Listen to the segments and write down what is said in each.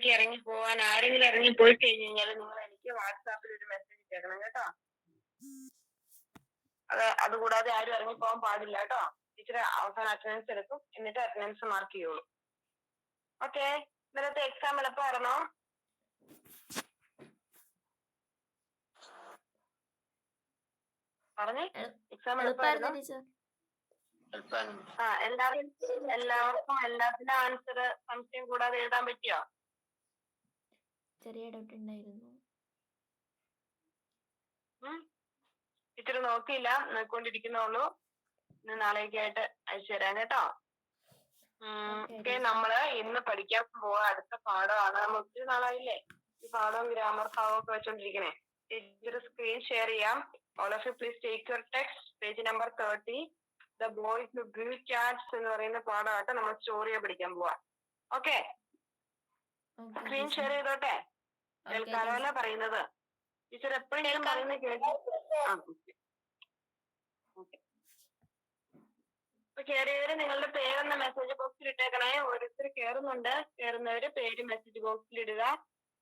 താഴേക്ക് ഇറങ്ങി പോവാൻ ആരെങ്കിലും ഇറങ്ങി പോയി കഴിഞ്ഞാൽ നിങ്ങൾ എനിക്ക് വാട്സാപ്പിൽ ഒരു മെസ്സേജ് ഇട്ടേക്കണം കേട്ടോ. അതുകൂടാതെ ആരും ഇറങ്ങി പോകാൻ പാടില്ല കേട്ടോ. ടീച്ചർ അവസാനം അറ്റൻഡൻസ് എടുക്കും, എന്നിട്ട് അറ്റൻഡൻസ് മാർക്ക് ചെയ്യുള്ളൂ. ഓക്കെ, ഇന്നലത്തെ എക്സാം എളുപ്പമായിരുന്നോ? പറഞ്ഞേ, എക്സാം എളുപ്പമായിരുന്നോ? എല്ലാവർക്കും എല്ലാത്തിന്റെ ആൻസർ സംശയം കൂടാതെ എഴുതാൻ പറ്റിയോ? ചെറിയ ഡൗട്ട് ഉണ്ടായിരുന്നു. ടീച്ചർ നോക്കിയില്ല, നോക്കിക്കൊണ്ടിരിക്കുന്നുള്ളൂ. ഇന്ന് നാളേക്കായിട്ട് അയച്ചു തരാം കേട്ടോ. ഓക്കെ, നമ്മള് ഇന്ന് പഠിക്കാൻ പോവാ അടുത്ത പാഠമാണ്. നമ്മൾ ഒത്തിരി നാളായില്ലേ ഈ പാഠവും ഗ്രാമർ ഭാവവും ഒക്കെ വെച്ചോണ്ടിരിക്കണേ. ടീച്ചർ സ്ക്രീൻ ഷെയർ ചെയ്യാം. All of you please take your text, page number 30. The boys who grieve cats എന്ന് പറയുന്ന പാഠമായിട്ട് നമ്മൾ സ്റ്റോറിയെ പഠിക്കാൻ പോവാ. ഓക്കെ, സ്ക്രീൻ ഷെയർ ചെയ്തോട്ടെ. കേൾക്കാനല്ല പറയുന്നത്. ടീച്ചർ എപ്പോഴും പറയുന്നത് കേട്ടു. അപ്പൊ കയറിയവര് നിങ്ങളുടെ പേരൊന്ന് മെസ്സേജ് ബോക്സിൽ ഇട്ടേക്കണേ. ഓരോരുത്തർ കയറുന്നുണ്ട്. കയറുന്നവര് പേര് മെസ്സേജ് ബോക്സിൽ ഇടുക.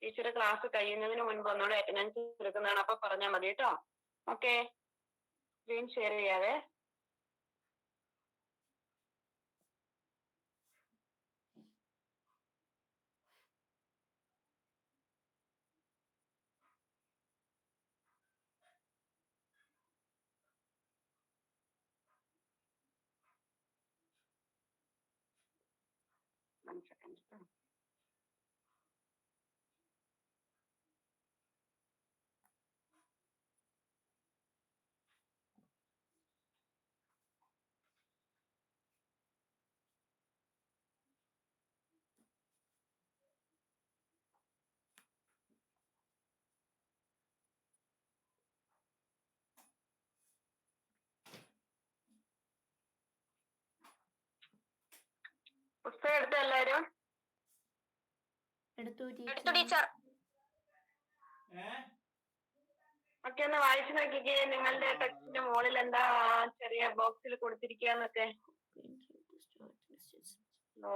ടീച്ചർ ക്ലാസ് കഴിയുന്നതിന് മുൻപ് ഒന്നുകൂടെ അറ്റൻഡൻസ് എടുക്കുന്നതാണ്, അപ്പൊ പറഞ്ഞാൽ മതി കേട്ടോ. ഓക്കെ, സ്ക്രീൻ ഷെയർ ചെയ്യാതെ. പുസ്തകം എടുത്ത എല്ലാരും? എടുത്തു ടീച്ചർ. ഒക്കെ ഒന്ന് വായിച്ചു നോക്കിക്കേ. നിങ്ങളുടെ ടെക്സ്റ്റിന്റെ മുകളിൽ എന്താ ചെറിയ ബോക്സിൽ കൊടുത്തിരിക്കുകന്നൊക്കെ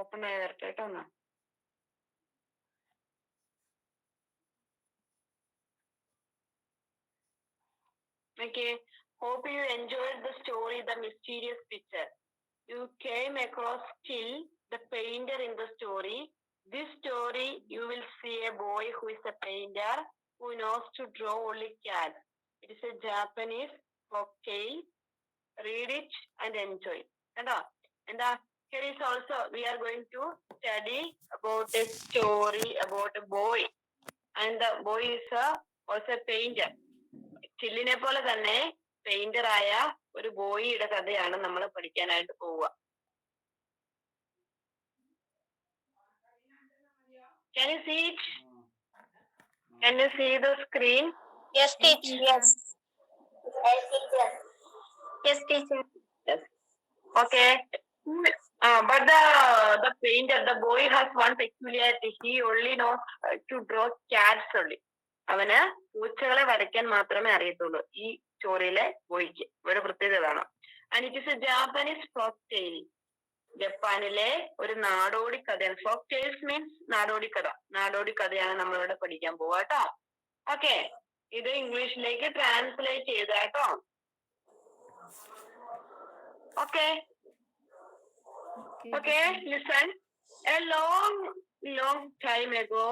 ഓപ്പൺ ആയി വരട്ടെ കേട്ടോ. ഒന്ന് okay, hope you enjoyed the story, The Mysterious Picture. You came across Till, the painter in the story. This story, you will see a boy who is a painter who knows to draw only cats. It is a Japanese folktale. Read it and enjoy. And here is also, we are going to study about a story about a boy. And the boy is also a painter. ചില്ലിനെ പോലെ തന്നെ painter ആയ ഒരു ബോയിയുടെ കഥയാണ് നമ്മൾ പഠിക്കാനായിട്ട് പോവുക. Can you see it? Can you see the screen? Yes, teacher. Yes. Yes, teacher. Yes, teacher. Yes. Okay. But the painter, the boy has one peculiarity. He only knows to draw cats only. അവന് പൂച്ചകളെ വരയ്ക്കാൻ മാത്രമേ അറിയത്തുള്ളൂ. ഈ സ്റ്റോറിയിലെ ബോയ്ക്ക് ഒരു പ്രത്യേകതയാണ്. And it is a Japanese folk tale. ജപ്പാനിലെ ഒരു നാടോടി കഥയാണ്. ഫോക്ക് ടെയിൽസ് മീൻസ് നാടോടി കഥ. നാടോടി കഥയാണ് നമ്മളിവിടെ പഠിക്കാൻ പോവാ കേട്ടോ. ഓക്കെ, ഇത് ഇംഗ്ലീഷിലേക്ക് ട്രാൻസ്ലേറ്റ് ചെയ്ത കേട്ടോ. Okay, okay, listen. A long time ago,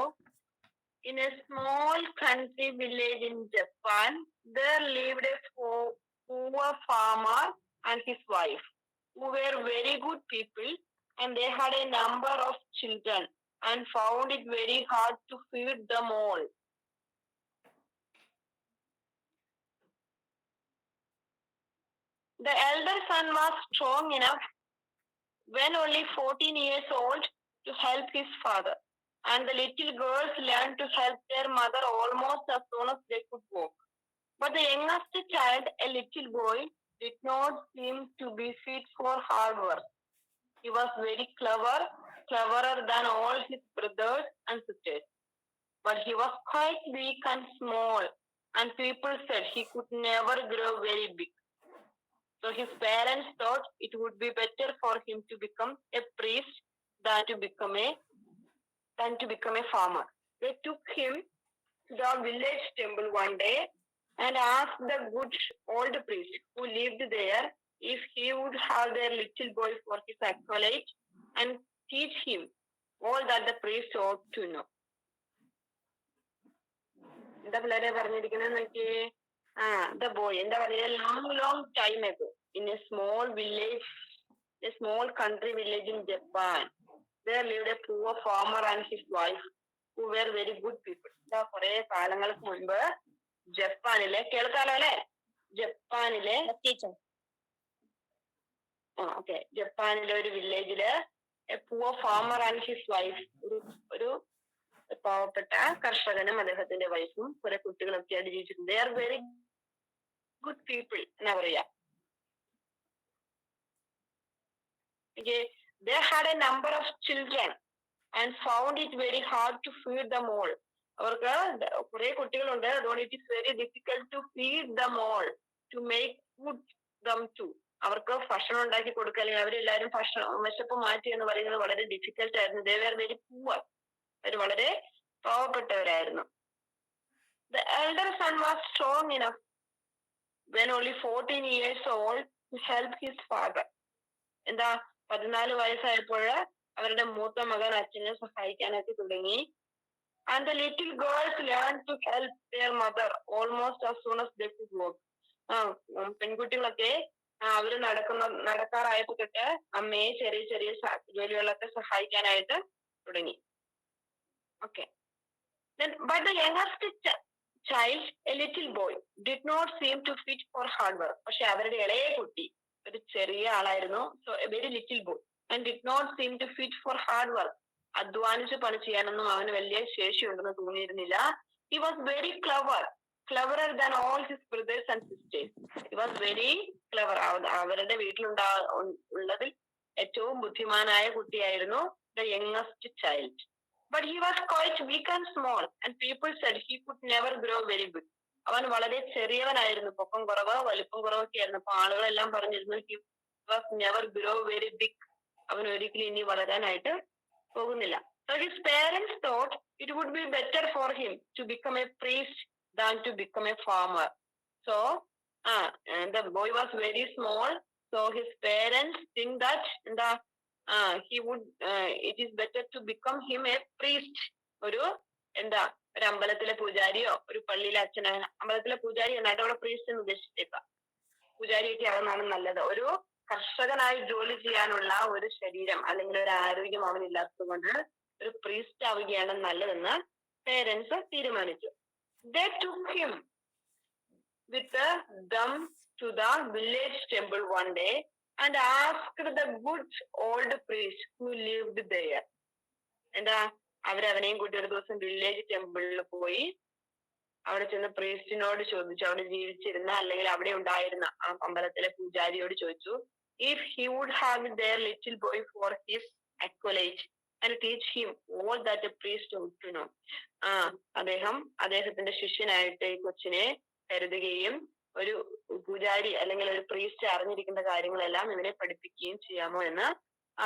in a small country village in Japan, there lived a poor farmer and his wife, who were very good people, and they had a number of children and found it very hard to feed them all. The elder son was strong enough, when only 14 years old, to help his father, and the little girls learned to help their mother almost as soon as they could walk. But the youngest child, a little boy, did not seem to be fit for hard work. He was very cleverer than all his brothers and sisters. But he was quite weak and small, and people said he could never grow very big. So his parents thought it would be better for him to become a priest than to become a than to become a farmer. They took him to the village temple one day and asked the good old priest who lived there if he would have their little boy for his acolyte and teach him all that the priest ought to know. എന്താ പിള്ളേരെ പറഞ്ഞിരിക്കുന്നത് നോക്കിയേ. the boy എന്താ പറയുക, long time ago in a small village, a small country village in Japan, there lived a poor farmer and his wife who were very good people. എന്താ കുറെ കാലങ്ങൾക്ക് മുൻപ് ജപ്പാനിലെ, കേൾക്കാലോ അല്ലെ, ജപ്പാനിലെ ജപ്പാനിലെ ഒരു വില്ലേജില് poor farmer and his wife, ഒരു പാവപ്പെട്ട കർഷകനും അദ്ദേഹത്തിന്റെ വൈഫും കുറെ കുട്ടികളൊക്കെ ആയിട്ട് ജീവിച്ചിട്ടുണ്ട്. They are very good people എന്നാ പറയാ. They had a number of children and found it very hard to feed them all. അവർക്ക് കുറെ കുട്ടികളുണ്ട്, അതുകൊണ്ട് it is very difficult to feed them all, to make food them too. അവർക്ക് ഭക്ഷണം ഉണ്ടാക്കി കൊടുക്കുക, അല്ലെങ്കിൽ അവരെല്ലാവരും വിശപ്പ് മാറ്റി എന്ന് പറയുന്നത് വളരെ ഡിഫിക്കൽട്ട് ആയിരുന്നു. They were very poor. അവർ വളരെ പാവപ്പെട്ടവരായിരുന്നു. The elder son was strong enough when only 14 years old to help his father. എന്താ 14 വയസ്സായപ്പോൾ അവരുടെ മൂത്ത മകൻ അച്ഛനെ സഹായിക്കാനായിട്ട് തുടങ്ങി. And the little girls learned to help their mother almost as soon as they could walk. പെൺകുട്ടികളൊക്കെ അവര് നടക്കാറായപ്പോ തൊട്ട് അമ്മയെ ചെറിയ ചെറിയ ജോലികളൊക്കെ സഹായിക്കാനായിട്ട് തുടങ്ങി. Okay. Then, but the youngest child, a little boy, did not seem to fit for hard work. പക്ഷെ അവരുടെ ഇളയ കുട്ടി ഒരു ചെറിയ ആളായിരുന്നു. So a very little boy and did not seem to fit for hard work. അധ്വാനിച്ച് പണി ചെയ്യാനൊന്നും അവന് വലിയ ശേഷിയുണ്ടെന്ന് തോന്നിയിരുന്നില്ല. He was very cleverer than all his brothers and sisters. He was very clever. അവരുടെ വീട്ടിലുള്ളതിൽ ഏറ്റവും ബുദ്ധിമാനായ കുട്ടിയായിരുന്നു the youngest child. But he was quite weak and small, and people said he could never grow very big. അവൻ വളരെ ചെറിയവനായിരുന്നു, പൊക്കം കുറവ് വലിപ്പം കുറവൊക്കെ ആയിരുന്നു. അപ്പൊ ആളുകളെല്ലാം പറഞ്ഞിരുന്നു he was never grow very big. അവൻ ഒരിക്കലും ഇനി വളരാനായിട്ട് പോകുന്നില്ല. So his parents thought it would be better for him to become a priest than to become a farmer. So the boy was very small, so his parents think that he would it is better to become him a priest. ഒരു അമ്പലത്തിലെ പൂജാരിയോ ഒരു പള്ളിയിലെ അച്ഛനോ, അമ്പലത്തിലെ പൂജാരി എന്നായിട്ട് അവിടെ priest എന്ന് ഉദ്ദേശിച്ചേക്കാം, പൂജാരിയൊക്കെ ആവുന്നതാണ് നല്ലത്. ഒരു കർഷകനായി ജോലി ചെയ്യാനുള്ള ഒരു ശരീരം അല്ലെങ്കിൽ ഒരു ആരോഗ്യം അവനില്ലാത്തത് കൊണ്ട് ഒരു പ്രീസ്റ്റ് ആവുകയാണ് നല്ലതെന്ന് പേരൻസ് തീരുമാനിച്ചു. They took him with them to the village temple one day and asked the good old priest who lived there. അവനെയും കൂട്ടി ഒരു ദിവസം വില്ലേജ് ടെമ്പിളിൽ പോയി അവിടെ ചെന്ന് പ്രീസ്റ്റിനോട് ചോദിച്ചു, അവിടെ ജീവിച്ചിരുന്ന അല്ലെങ്കിൽ അവിടെ ഉണ്ടായിരുന്ന ആ അമ്പലത്തിലെ പൂജാരിയോട് ചോദിച്ചു, if he would have their little boy for his acolyte and teach him all that a priest ought to know. അദ്ദേഹത്തിന്റെ ശിഷ്യനായിട്ട് ഈ കൊച്ചിനെ കരുതുകയും ഒരു പൂജാരി അല്ലെങ്കിൽ ഒരു പ്രീസ്റ്റ് അറിഞ്ഞിരിക്കേണ്ട കാര്യങ്ങളെല്ലാം ഇവനെ പഠിപ്പിക്കുകയും ചെയ്യാമോ എന്ന്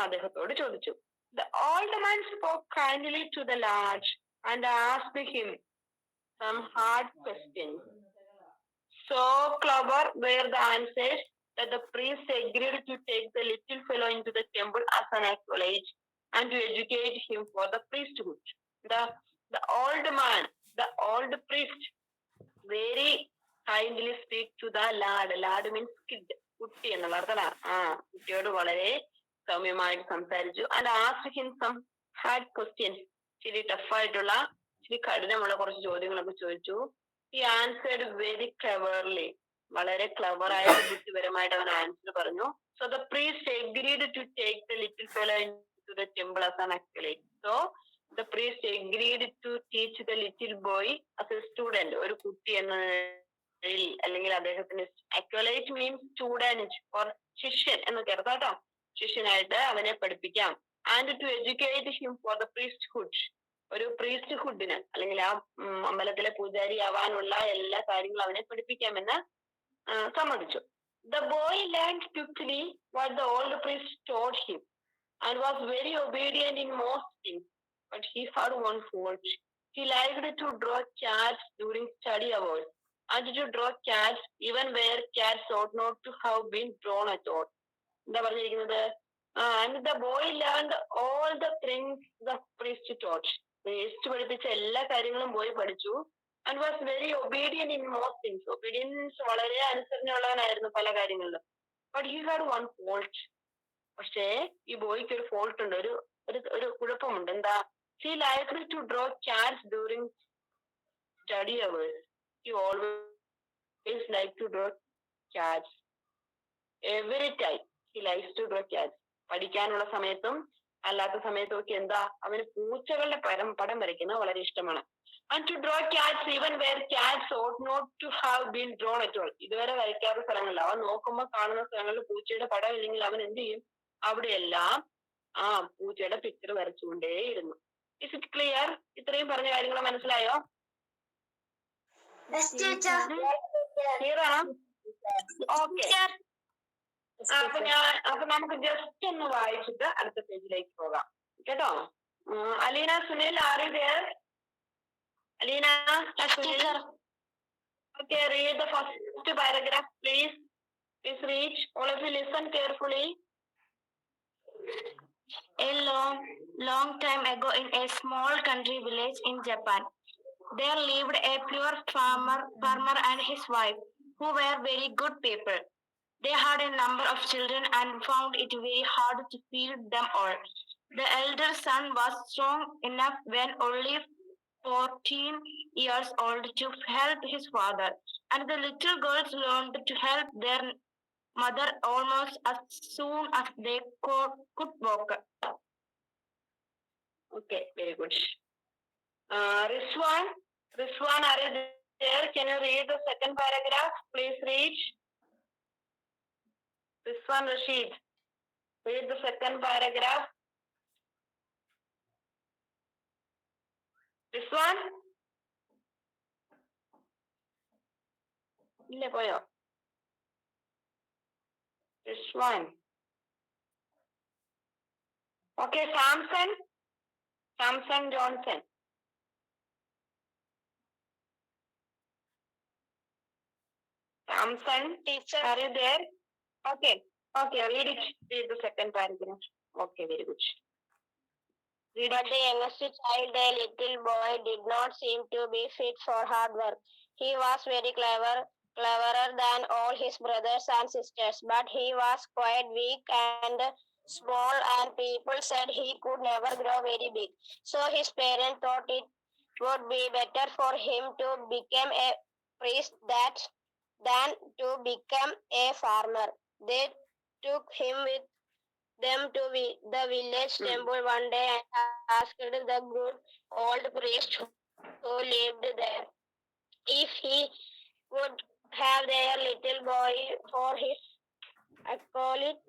അദ്ദേഹത്തോട് ചോദിച്ചു. The old man spoke kindly to the lad and asked him some hard questions. So clever were the answers that the priest agreed to take the little fellow into the temple as an acolyte and to educate him for the priesthood. The old man, the old priest, very kindly speak to the lad. Lad means kid, കുട്ടി എന്നുള്ള അർത്ഥമാണ്. കുട്ടിയോട് വളരെ സൗമ്യമായിട്ട് സംസാരിച്ചു. and asked him some hard questions. ഇച്ചിരി ടഫായിട്ടുള്ള ഇച്ചിരി കഠിനമുള്ള കുറച്ച് ചോദ്യങ്ങളൊക്കെ ചോദിച്ചു. he answered very cleverly. വളരെ ക്ലവറായിട്ട് ബുദ്ധിപരമായിട്ട് അവൻ ആൻസർ പറഞ്ഞു. so the priest agreed to take the little fellow into the temple as an acolyte. so the priest agreed to teach the little boy as a student. ഒരു കുട്ടി എന്ന അല്ലെങ്കിൽ അദ്ദേഹത്തിന് acolyte means student or ശിഷ്യൻ എന്നൊക്കെ അർത്ഥം കേട്ടോ. ശിഷ്യനായിട്ട് അവനെ പഠിപ്പിക്കാം. and to educate him for the priesthood. ഒരു പ്രീസ്റ്റ്ഹുഡിന് അല്ലെങ്കിൽ ആ അമ്പലത്തിലെ പൂജാരി ആവാനുള്ള എല്ലാ കാര്യങ്ങളും അവനെ പഠിപ്പിക്കാമെന്ന് സമ്മതിച്ചു. The boy learned quickly what the old priest taught him and was very obedient in most things. but he had one fault. He liked to draw cats during study hours and to draw cats even where cats ought not to have been drawn at all. എന്താ പറഞ്ഞിരിക്കുന്നത്? And the boy learned all the things the priest taught. Priest പഠിപ്പിച്ച എല്ലാ കാര്യങ്ങളും boy പഠിച്ചു and was very obedient in most things. Obedience വളരെ അനുസരണയുള്ളവനായിരുന്നു പല കാര്യങ്ങളിലും. But he had one fault. പക്ഷേ ഈ ബോയ്ക്ക് ഒരു ഫോൾട്ട് ഉണ്ട്, ഒരു ഒരു ഒരു കുഴപ്പമുണ്ട്. എന്താ? He liked to draw cats during study hours. He always liked to draw cats. Every time he likes to draw cats. പഠിക്കാനുള്ള സമയത്തും അല്ലാത്ത സമയത്തും ഒക്കെ എന്താ, അവന് പൂച്ചകളുടെ പടം വരയ്ക്കുന്നത് വളരെ ഇഷ്ടമാണ്. And to draw cats even where cats ought not to have been drawn at all. ഇതുവരെ വരയ്ക്കാത്ത സ്ഥലങ്ങളിൽ, അവൻ നോക്കുമ്പോൾ കാണുന്ന സ്ഥലങ്ങളിൽ പൂച്ചയുടെ പടം ഇല്ലെങ്കിൽ അവൻ എന്ത് ചെയ്യും? അവിടെയെല്ലാം പൂച്ചയുടെ പിക്ചർ വരച്ചുകൊണ്ടേയിരുന്നു. Is it clear? ഇത്രയും പറഞ്ഞ കാര്യങ്ങൾ മനസ്സിലായോ? ക്ലിയർ ആണോ? ഓക്കെ. അപ്പൊ നമുക്ക് ജസ്റ്റ് ഒന്ന് വായിച്ചിട്ട് അടുത്ത പേജിലേക്ക് പോകാം കേട്ടോ. Aleena, Sunil, are you there? Aleena, Sunil. Okay, read the first paragraph, please. Please read. All of you listen carefully. A long time ago in a small country village in Japan, there lived a poor farmer and his wife, who were very good people. They had a number of children and found it very hard to feed them all. The elder son was strong enough when only 14 years old to help his father, and the little girls learned to help their mother almost as soon as they could walk. Okay, very good. Rizwan, are you there? Can you read the second paragraph? Please read. Rizwan Rashid, read the second paragraph. Rizwan? ഇല്ല, പോയോ? Rizwan. Okay, Samson Johnson. Samson, Teacher. Are you there? Okay, read it. Read the second paragraph. Okay, very good. But the youngest child, a little boy, did not seem to be fit for hard work. He was very cleverer than all his brothers and sisters, but he was quite weak and small, and people said he could never grow very big. So his parents thought it would be better for him to become a priest than to become a farmer. They took him with them to the village temple one day and asked the good old priest who lived there if he would have their little boy for his acolyte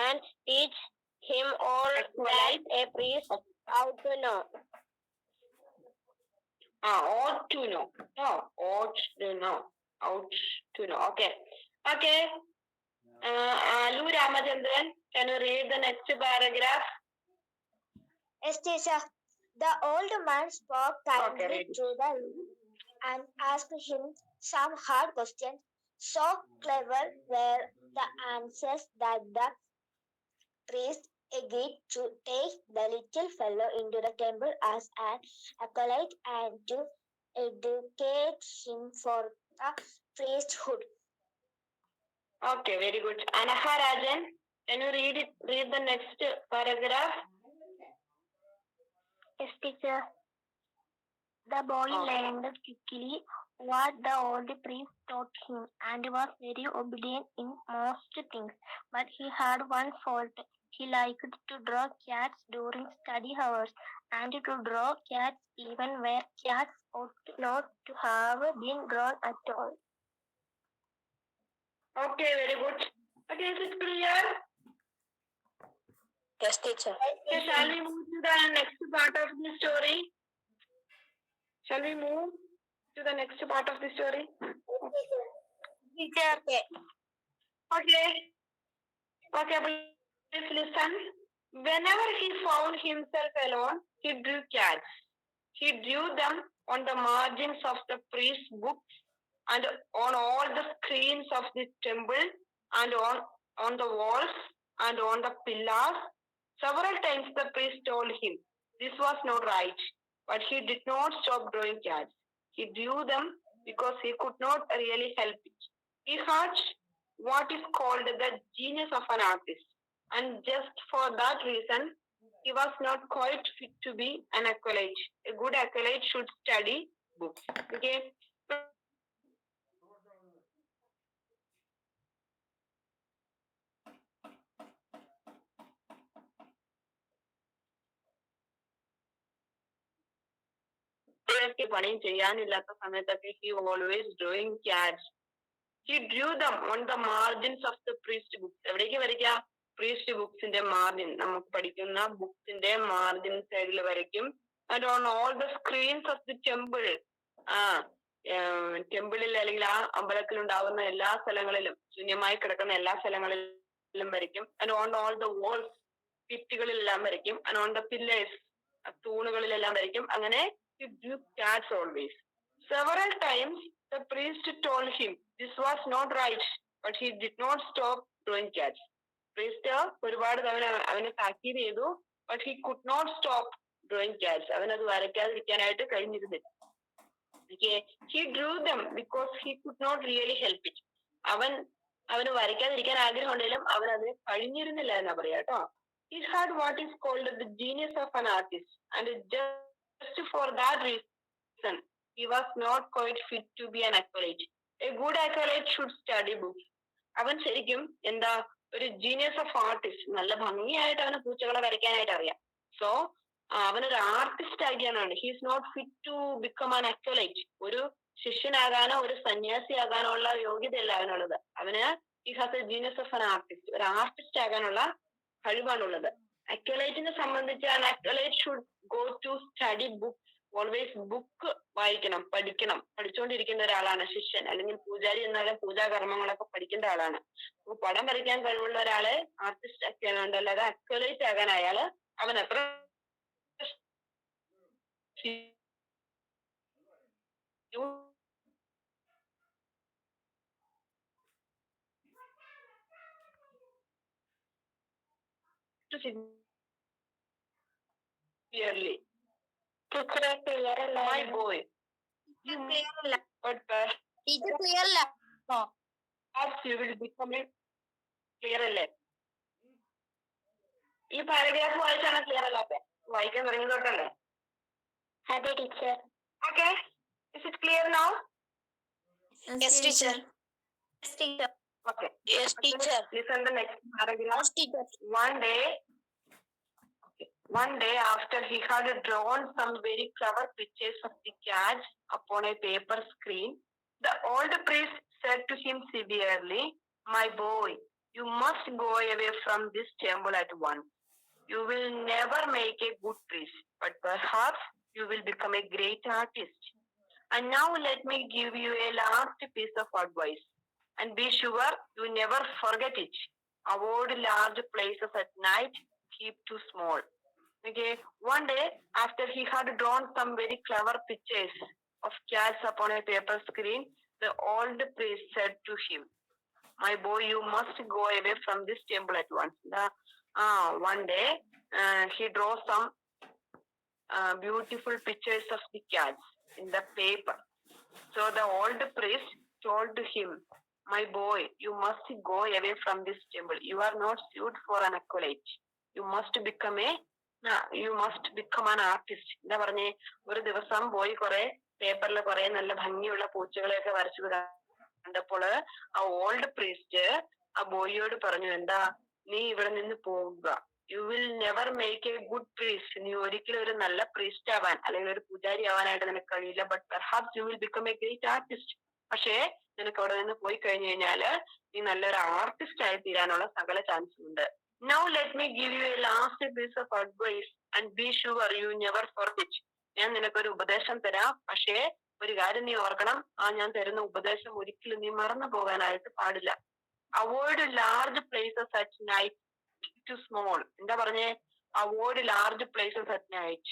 and teach him all that a priest ought to know. Ought to know. No, ought to know. Ought to know. Okay. Alu Ramachandran, can you read the next paragraph? Yes, teacher. The old man spoke kindly to the and asked him some hard questions. So clever were the answers that the priest agreed to take the little fellow into the temple as an acolyte and to educate him for the priesthood. Okay, very good. Anaha Rajan, can you read the next paragraph? Yes, teacher. The boy learned quickly what the old priest taught him and was very obedient in most things. But he had one fault. He liked to draw cats during study hours and to draw cats even where cats ought not to have been drawn at all. Okay, very good. Okay, is it clear? Yes, teacher. Okay, shall we move to the next part of the story? Shall we move to the next part of the story? Teacher. Okay, please listen. Whenever he found himself alone, he drew cats. He drew them on the margins of the priest's books and on all the screens of the temple and on the walls and on the pillars. Several times the priest told him this was not right, but he did not stop drawing cats. He drew them because he could not really help it. He had what is called the genius of an artist, and just for that reason, he was not quite fit to be an acolyte. A good acolyte should study books. Okay. പണിയും ചെയ്യാനില്ലാത്ത സമയത്തൊക്കെ he always drawing cats. He drew them on the margins of the priest books. എവിടേക്ക് വരയ്ക്കുക? Priest ബുക്സിന്റെ margin, നമുക്ക് പഠിക്കുന്ന ബുക്സിന്റെ margin സൈഡിൽ വരയ്ക്കും. And on all the screens of the temple, ടെമ്പിളിൽ അല്ലെങ്കിൽ ആ അമ്പലത്തിൽ ഉണ്ടാവുന്ന എല്ലാ സ്ഥലങ്ങളിലും, ശൂന്യമായി കിടക്കുന്ന എല്ലാ സ്ഥലങ്ങളിലും വരയ്ക്കും. And on all the walls, ഭിത്തികളിലെല്ലാം വരയ്ക്കും. ആൻഡ് ഓൺ ദ പില്ലേഴ്സ്, തൂണുകളിലെല്ലാം വരയ്ക്കും. അങ്ങനെ he drew cats always. Several times the priest told him this was not right, but he did not stop drawing cats. Priest ഒരുപാട് തവണ അവനെ താക്കീത് ചെയ്തു, but he could not stop drawing cats. അവനത് വരയ്ക്കാതിരിക്കാനായിട്ട് കഴിഞ്ഞിരുന്നില്ല. Okay, he drew them because he could not really help it. അവന് വരയ്ക്കാതിരിക്കാൻ ആഗ്രഹം ഉണ്ടെങ്കിലും അവൻ അതിന് കഴിഞ്ഞിരുന്നില്ല എന്നാ പറയാ കേട്ടോ. He had what is called the genius of an artist, and just for that reason, he was not quite fit to be an acolyte. A good acolyte should study books. അവൻ ശരിക്കും എന്താ ഒരു ജീനിയസ് ഓഫ് ആർട്ടിസ്റ്റ്, നല്ല ഭംഗിയായിട്ട് അവന് പൂച്ചകളെ വരയ്ക്കാനായിട്ട് അറിയാം. സോ അവനൊരു ആർട്ടിസ്റ്റ് ആക്കിയാണ്. He is not fit to become an acolyte. ഒരു ശിഷ്യനാകാനോ ഒരു സന്യാസിയാകാനോ ഉള്ള യോഗ്യതയല്ല അവനുള്ളത്. അവന് he has a genius of an artist. ഒരു ആർട്ടിസ്റ്റ് ആകാനുള്ള കഴിവാണുള്ളത്. അക്വലൈറ്റിനെ സംബന്ധിച്ച് an acolyte should go to study books. Always book വായിക്കണം, പഠിക്കണം. പഠിച്ചുകൊണ്ടിരിക്കുന്ന ഒരാളാണ് ശിഷ്യൻ, അല്ലെങ്കിൽ പൂജാരി എന്നാലും പൂജാകർമ്മങ്ങളൊക്കെ പഠിക്കേണ്ട ആളാണ്. അപ്പൊ പടം വരയ്ക്കാൻ കഴിവുള്ള ഒരാള് ആർട്ടിസ്റ്റ് ആക്കാനുണ്ട്, അല്ലാതെ അക്വലൈറ്റ് ആകാൻ അയാള് അവൻ എത്ര clearly. My boy. But Teacher clear അല്ല. perhaps you will become a clear അല്ലേ? ഈ പാരഗ്രാഫ് വായിച്ചാണ് ക്ലിയർ അല്ലാത്ത? വായിക്കാൻ തുടങ്ങിയതോട്ടല്ലേ? അതെ teacher. Okay, is it clear now? Yes teacher. Yes teacher. Okay. Yes teacher. Listen the next paragraph. Yes teacher. One day after he had drawn some very clever pictures of the cats upon a paper screen, the old priest said to him severely, "My boy, you must go away from this temple at once. You will never make a good priest, but perhaps you will become a great artist. And now let me give you a last piece of advice, and be sure you never forget it. Avoid large places at night, keep too small." Okay, one day after he had drawn some very clever pictures of cats upon a paper screen, the old priest said to him, "My boy, you must go away from this temple at once." One day he drew some beautiful pictures of the cats in the paper. So the old priest told him, "My boy, you must go away from this temple. You are not suited for an acolyte. You must become an artist." എന്താ പറഞ്ഞേ? ഒരു ദിവസം പോയി കുറെ പേപ്പറിൽ കുറെ നല്ല ഭംഗിയുള്ള പൂച്ചകളെയൊക്കെ വരച്ചു കണ്ടപ്പോൾ ആ ഓൾഡ് പ്രീസ്റ്റ് ആ ബോയിയോട് പറഞ്ഞു, എന്താ, നീ ഇവിടെ നിന്ന് പോവുക. You will never make A good priest. നീ ഒരിക്കലും ഒരു നല്ല പ്രീസ്റ്റ് ആവാൻ അല്ലെങ്കിൽ ഒരു പൂജാരി ആവാനായിട്ട് നിനക്ക് കഴിയില്ല. But perhaps you will become A great artist. പക്ഷേ നിനക്ക് അവിടെ നിന്ന് പോയി കഴിഞ്ഞു കഴിഞ്ഞാല് നീ നല്ലൊരു ആർട്ടിസ്റ്റ് ആയി തീരാനുള്ള സകല ചാൻസും ഉണ്ട്. Now let me give you a last piece of advice and be sure you never forget. ഞാൻ നിനക്കൊരു ഉപദേശം തരാം, പക്ഷേ ഒരു കാര്യം നീ ഓർക്കണം, ഞാൻ തരുന്ന ഉപദേശം ഒരിക്കലും നീ മറന്നു പോകാനായിട്ട് പാടില്ല. Avoid large places at night, to small. എന്താ പറഞ്ഞേ? Avoid large places at night.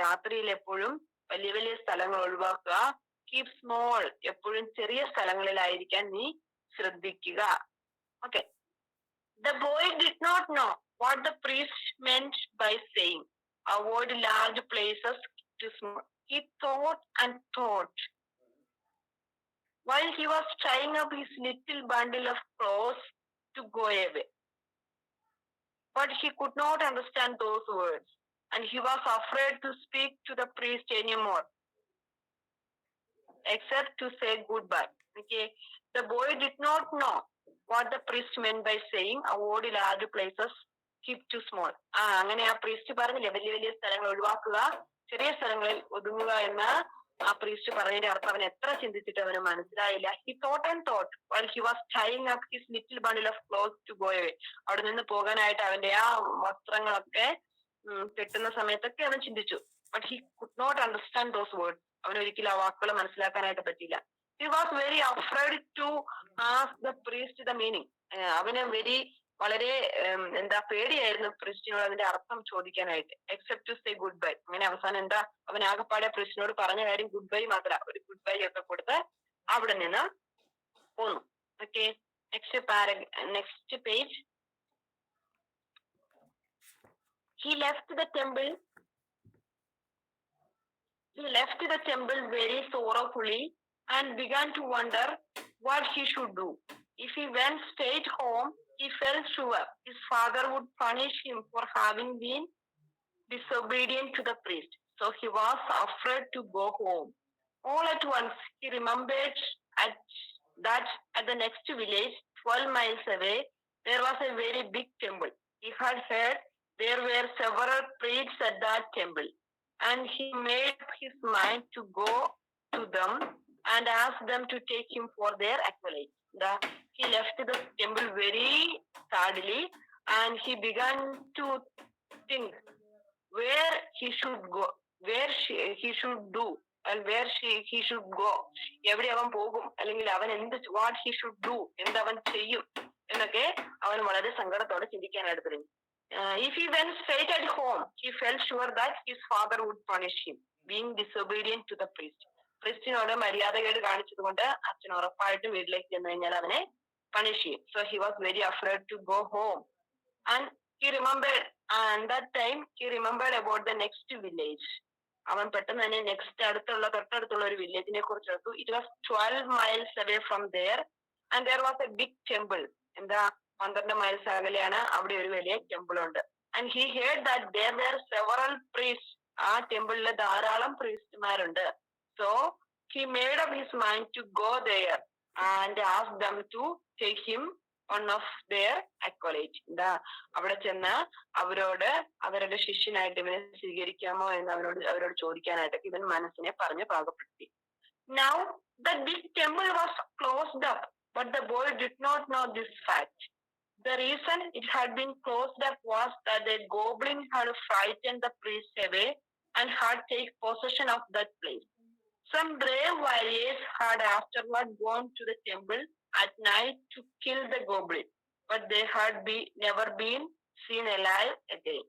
രാത്രിയിൽ എപ്പോഴും വലിയ വലിയ സ്ഥലങ്ങൾ ഒഴിവാക്കുക. കീപ് സ്മോൾ, എപ്പോഴും ചെറിയ സ്ഥലങ്ങളിലായിരിക്കാൻ നീ ശ്രദ്ധിക്കുക. Okay. The boy did not know what the priest meant by saying avoid large places to small. He thought and thought while he was tying up his little bundle of clothes to go away. But he could not understand those words, and he was afraid to speak to the priest anymore, except to say goodbye. Okay. The boy did not know what the priest meant by saying avoid large places, keep too small. അങ്ങനെ ആ priest പറഞ്ഞില്ലേ, വലിയ വലിയ സ്ഥലങ്ങൾ ഒഴിവാക്കുക, ചെറിയ സ്ഥലങ്ങളിൽ ഒതുങ്ങുക എന്ന ആ പ്രീസ്റ്റ് പറഞ്ഞതിന്റെ അർത്ഥം അവൻ എത്ര ചിന്തിച്ചിട്ട് അവന് മനസ്സിലായില്ല. He thought and thought while he was tying up his little bundle of clothes to go away. അവിടെ നിന്ന് പോകാനായിട്ട് അവന്റെ ആ വസ്ത്രങ്ങളൊക്കെ കെട്ടുന്ന സമയത്തൊക്കെ അവൻ ചിന്തിച്ചു. But he could not understand those words. അവന് ഒരിക്കലും ആ വാക്കുകൾ മനസ്സിലാക്കാനായിട്ട് പറ്റിയില്ല. He was very afraid to ask the priest the meaning. അവന് വളരെ പേടിയായിരുന്നു പ്രിസ്റ്റിനോട് അതിന്റെ അർത്ഥം ചോദിക്കാനായിട്ട്. Except to say goodbye. അങ്ങനെ അവസാനം അവൻ ആകെപ്പാടെ പ്രിസ്റ്റിനോട് പറഞ്ഞ കാര്യം ഗുഡ് ബൈ മാത്രം. ഒരു ഗുഡ് ബൈ ഒക്കെ കൊടുത്ത് അവിടെ നിന്ന് പോന്നു. Okay, next page. He left the temple very sorrowfully and began to wonder what he should do. If he went straight home, he felt sure his father would punish him for having been disobedient to the priest. So he was afraid to go home. All at once, he remembered that at the next village, 12 miles away, there was a very big temple. He had heard there were several priests at that temple, and he made up his mind to go to them and ask them to take him for their accolades. He left the temple very sadly, and he began to think where he should go, he should do, and he should go. എവിടെ അവൻ പോകും, അല്ലെങ്കിൽ അവൻ what he should do, എന്തവൻ ചെയ്യും എന്നൊക്കെ അവൻ വളരെ സങ്കടത്തോടെ ചിന്തിക്കാനായിട്ട് തുടങ്ങി. If he went straight at home, he felt sure that his father would punish him, being disobedient to the priest. ക്രിസ്റ്റിനോട് മര്യാദകേട് കാണിച്ചത് കൊണ്ട് അച്ഛൻ ഉറപ്പായിട്ടും വീട്ടിലേക്ക് ചെന്ന് കഴിഞ്ഞാൽ അവനെ പണിഷ് ചെയ്യും. So he was very afraid to go home. And he remembered, and that time he remembered about the next village. അവൻ പെട്ടെന്ന് തന്നെ തൊട്ടടുത്തുള്ള ഒരു വില്ലേജിനെ കുറിച്ച് എടുത്തു. It was 12 miles away from there, and there was a big temple. 12 miles അകലെയാണ് അവിടെ ഒരു വലിയ ടെമ്പിൾ ഉണ്ട്. And he heard that there were several priests. ആ ടെമ്പിളിൽ ധാരാളം പ്രീസ്റ്റുമാരുണ്ട്. So he made up his mind to go there and ask them to take him one of their accolades. അവിടെ ചെന്ന് അവരുടെ ശിഷ്യനായിട്ട് ഇവനെ സ്വീകരിക്കാമോ എന്ന് അവരോട് ചോദിക്കാനായിട്ട് ഇവൻ മനസ്സിനെ പറഞ്ഞ് പാകപ്പെടുത്തി. Now the big temple was closed up, but the boy did not know this fact. The reason it had been closed up was that a goblin had frightened the priest away and had taken possession of that place. Some brave warriors had afterward gone to the temple at night to kill the goblin, but they had never been seen alive again.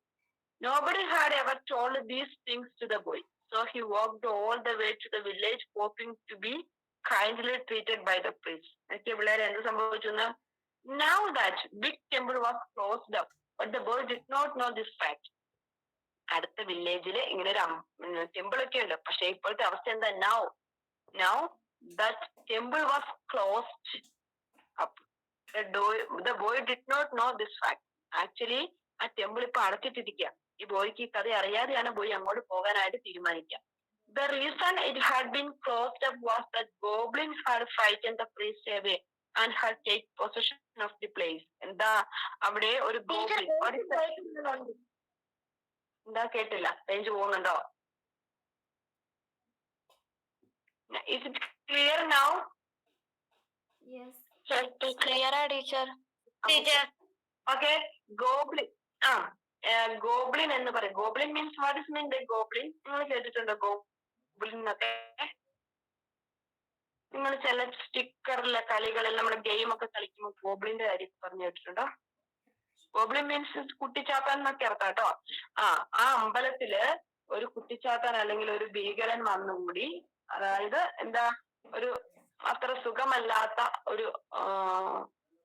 Nobody had ever told these things to the boy, so he walked all the way to the village hoping to be kindly treated by the priest. Now that big temple was closed up, but the boy did not know this fact. അടുത്ത വില്ലേജില് ഇങ്ങനെ ഒരു temple ഒക്കെ ഉണ്ട്. പക്ഷെ ഇപ്പോഴത്തെ അവസ്ഥ എന്താ? Now that temple was closed up. The boy did not know this fact. Actually ആ ടെമ്പിൾ ഇപ്പൊ അടച്ചിട്ടിരിക്കുക. ഈ ബോയ്ക്ക് ഈ കഥ അറിയാതെയാണ് ബോയ് അങ്ങോട്ട് പോകാനായിട്ട് തീരുമാനിക്കുക. The reason it had been closed up was that goblin had frightened the priest away and had taken possession of the place. അവിടെ ഒരു ഗോബ്ലിൻ കേട്ടില്ല, റേഞ്ച് പോകുന്നുണ്ടോ? Is it clear now? Yes, clear, teacher. Okay, goblin. Goblin എന്ന് പറയും. Goblin means what is meant by goblin? നിങ്ങൾ കേട്ടിട്ടുണ്ടോ goblin എന്നൊക്കെ? നിങ്ങൾ ചില സ്റ്റിക്കറിലെ കളികളിൽ നമ്മുടെ ഗെയിം ഒക്കെ കളിക്കുമ്പോൾ ഗോബ്ലിന്റെ കാര്യം പറഞ്ഞു കേട്ടിട്ടുണ്ടോ? ഗോബ്ലിൻ മീൻസ് കുട്ടിച്ചാത്തൻ എന്നൊക്കെ അർത്ഥം കേട്ടോ. ആ അമ്പലത്തില് ഒരു കുട്ടിച്ചാത്തൻ അല്ലെങ്കിൽ ഒരു ഭീകരൻ വന്നുകൂടി, അതായത് എന്താ, ഒരു അത്ര സുഖമല്ലാത്ത ഒരു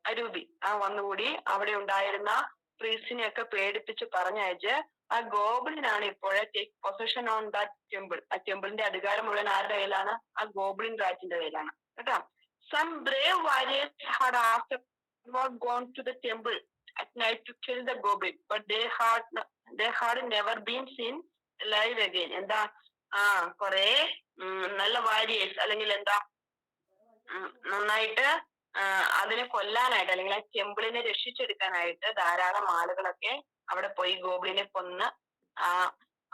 അരൂപി വന്നുകൂടി അവിടെ ഉണ്ടായിരുന്ന പ്രീസ്റ്റിനെയൊക്കെ പേടിപ്പിച്ച് പറഞ്ഞയച്ച് ആ ഗോബ്ലിനാണ് ഇപ്പോഴെ take possession on that temple. ആ ടെമ്പിളിന്റെ അധികാരം മുഴുവൻ ആരുടെ കയ്യിലാണ്? ആ ഗോബ്ലിൻ രാജിന്റെ കയ്യിലാണ് കേട്ടോ. Some brave warriors had afterward gone to the temple at night to kill the goblin, but they had never been seen alive again. എന്താ, കൊറേ നല്ല വാരിയേഴ്സ് അല്ലെങ്കിൽ എന്താ നന്നായിട്ട് അതിനെ കൊല്ലാനായിട്ട് അല്ലെങ്കിൽ ആ ടെമ്പിളിനെ രക്ഷിച്ചെടുക്കാനായിട്ട് ധാരാളം ആളുകളൊക്കെ അവിടെ പോയി ഗോബ്ലിനെ കൊന്ന് ആ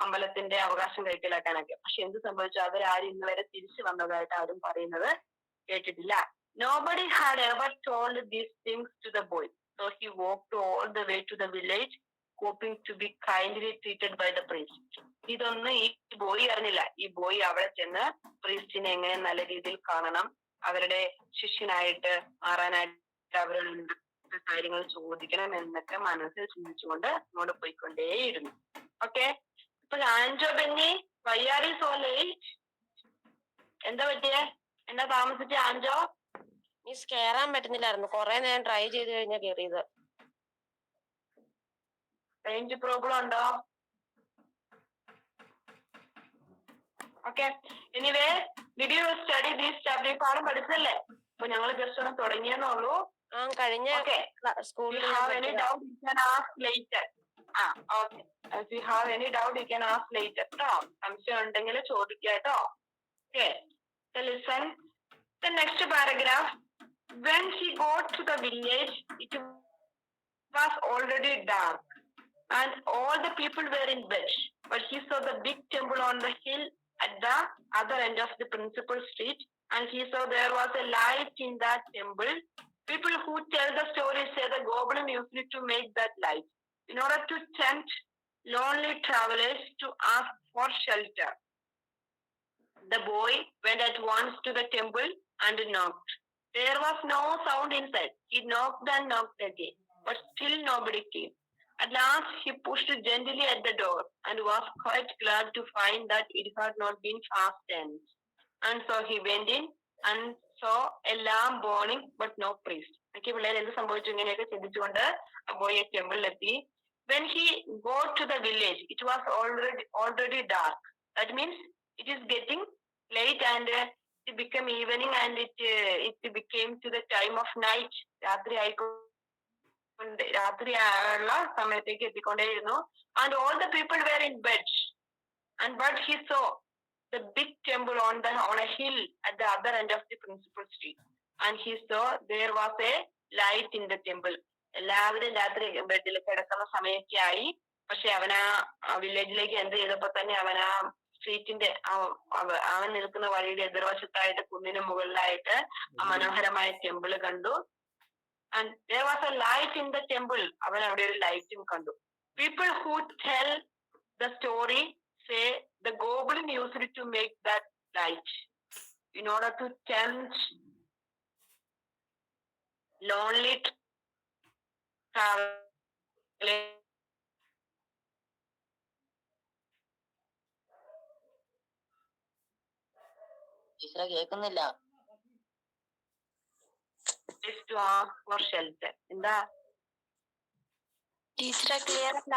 അമ്പലത്തിന്റെ അവകാശം കൈക്കലാക്കാനൊക്കെ. പക്ഷെ എന്ത് സംഭവിച്ചു? അവരാരും ഇന്ന് വരെ തിരിച്ചു വന്നതായിട്ട് ആരും പറയുന്നത് കേട്ടിട്ടില്ല. Nobody had ever told these things to the boy, so he walked all the way to the village hoping to be kindly treated by the priest. ഇതൊന്നും ഈ ബോയ് അറിഞ്ഞില്ല. ഈ ബോയ് അവിടെ ചെന്ന് പ്രീസ്റ്റിനെ എങ്ങനെ നല്ല രീതിയിൽ കാണണം, അവരുടെ ശിഷ്യനായിട്ട് മാറാനായിട്ട് അവരോട് കാര്യങ്ങൾ ചോദിക്കണം എന്നൊക്കെ മനസ്സിൽ ചിന്തിച്ചുകൊണ്ട് അങ്ങോട്ട് പോയിക്കൊണ്ടേയിരുന്നു. ഓക്കെ, ഇപ്പൊ Anjo Benny, why are you so late? എന്താ പറ്റിയേ? എന്നാ താമസിച്ച ആൻജോ? മിസ് കേറാൻ പറ്റുന്നില്ലായിരുന്നു, കൊറേ നേരം ട്രൈ ചെയ്ത് കഴിഞ്ഞാ കേറിയത്. റേഞ്ച് പ്രോബ്ലം ഉണ്ടോ? Okay, anyway did you study these chapter? ഈ പാഠം പഠിച്ചല്ലേ? അപ്പൊ ഞങ്ങൾ ജസ്റ്റ് ഒന്ന് തുടങ്ങിയെന്നുള്ളൂ. കഴിഞ്ഞ സ്കൂളിൽ have any doubt you can ask later. Okay, if you have any doubt you can ask later കേട്ടോ. സംശയം ഉണ്ടെങ്കിൽ ചോദിക്കുക കേട്ടോ. Okay, listen the next paragraph. When he got to the village, it was already dark and all the people were in bed, but he saw the big temple on the hill at the other end of the principal street, and he saw there was a light in that temple. People who tell the story say the goblin used it to make that light in order to tempt lonely travelers to ask for shelter. The boy went at once to the temple and knocked. There was no sound inside. He knocked and knocked again, but still nobody came. At last he pushed gently at the door and was quite glad to find that it had not been fastened. And so he went in and saw a lamp burning but no priest. Okay, പിള്ളേർ എന്ത് സംഭവിച്ചു? ഇങ്ങനെയൊക്കെ ചിന്തിച്ചുകൊണ്ട് പോയി ടെമ്പിളിലെത്തി. When he got to the village, it was already dark. That means it is getting late and it became evening and it became to the time of night. രാത്രിയുള്ള സമയത്തേക്ക് എത്തിക്കൊണ്ടേയിരുന്നു. And all the people were in bed. And but he saw the big temple on a hill at the other end of the principal street. And he saw there was a light in the temple. എല്ലാവരും രാത്രി ബെഡിൽ കിടക്കുന്ന സമയമൊക്കെ ആയി. പക്ഷെ അവൻ ആ വില്ലേജിലേക്ക് enter ചെയ്തപ്പോ തന്നെ അവൻ ആ സ്ട്രീറ്റിന്റെ അവൻ നിൽക്കുന്ന വഴിയുടെ എതിർവശത്തായിട്ട് കുന്നിന് മുകളിലായിട്ട് ആ മനോഹരമായ ടെമ്പിൾ കണ്ടു. And there was a light in the temple. അവൻ അവിടെ ഒരു ലൈറ്റും കണ്ടു. People who tell the story say the goblin used to make that light in order to tempt lonely travelers കേൾക്കുന്നില്ല. to ask for shelter. എന്താ ടീച്ചറെ clear അല്ല.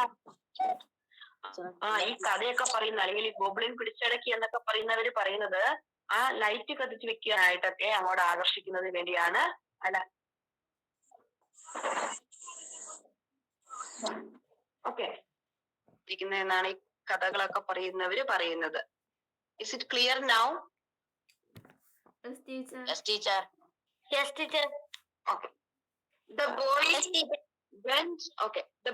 ഈ കഥയൊക്കെ പറയുന്ന അല്ലെങ്കിൽ ഈ ഗോബ്ലിൻ പിടിച്ചടക്കി എന്നൊക്കെ പറയുന്നവര് പറയുന്നത് ആ ലൈറ്റ് കത്തിച്ച് വെക്കാനായിട്ടൊക്കെ അങ്ങോട്ട് ആകർഷിക്കുന്നതിന് വേണ്ടിയാണ്. അല്ല, ഓക്കെ എന്നാണ് ഈ കഥകളൊക്കെ പറയുന്നവര് പറയുന്നത്. Is it clear now? Yes, teacher. Yes, teacher. Yes, teacher. Okay. The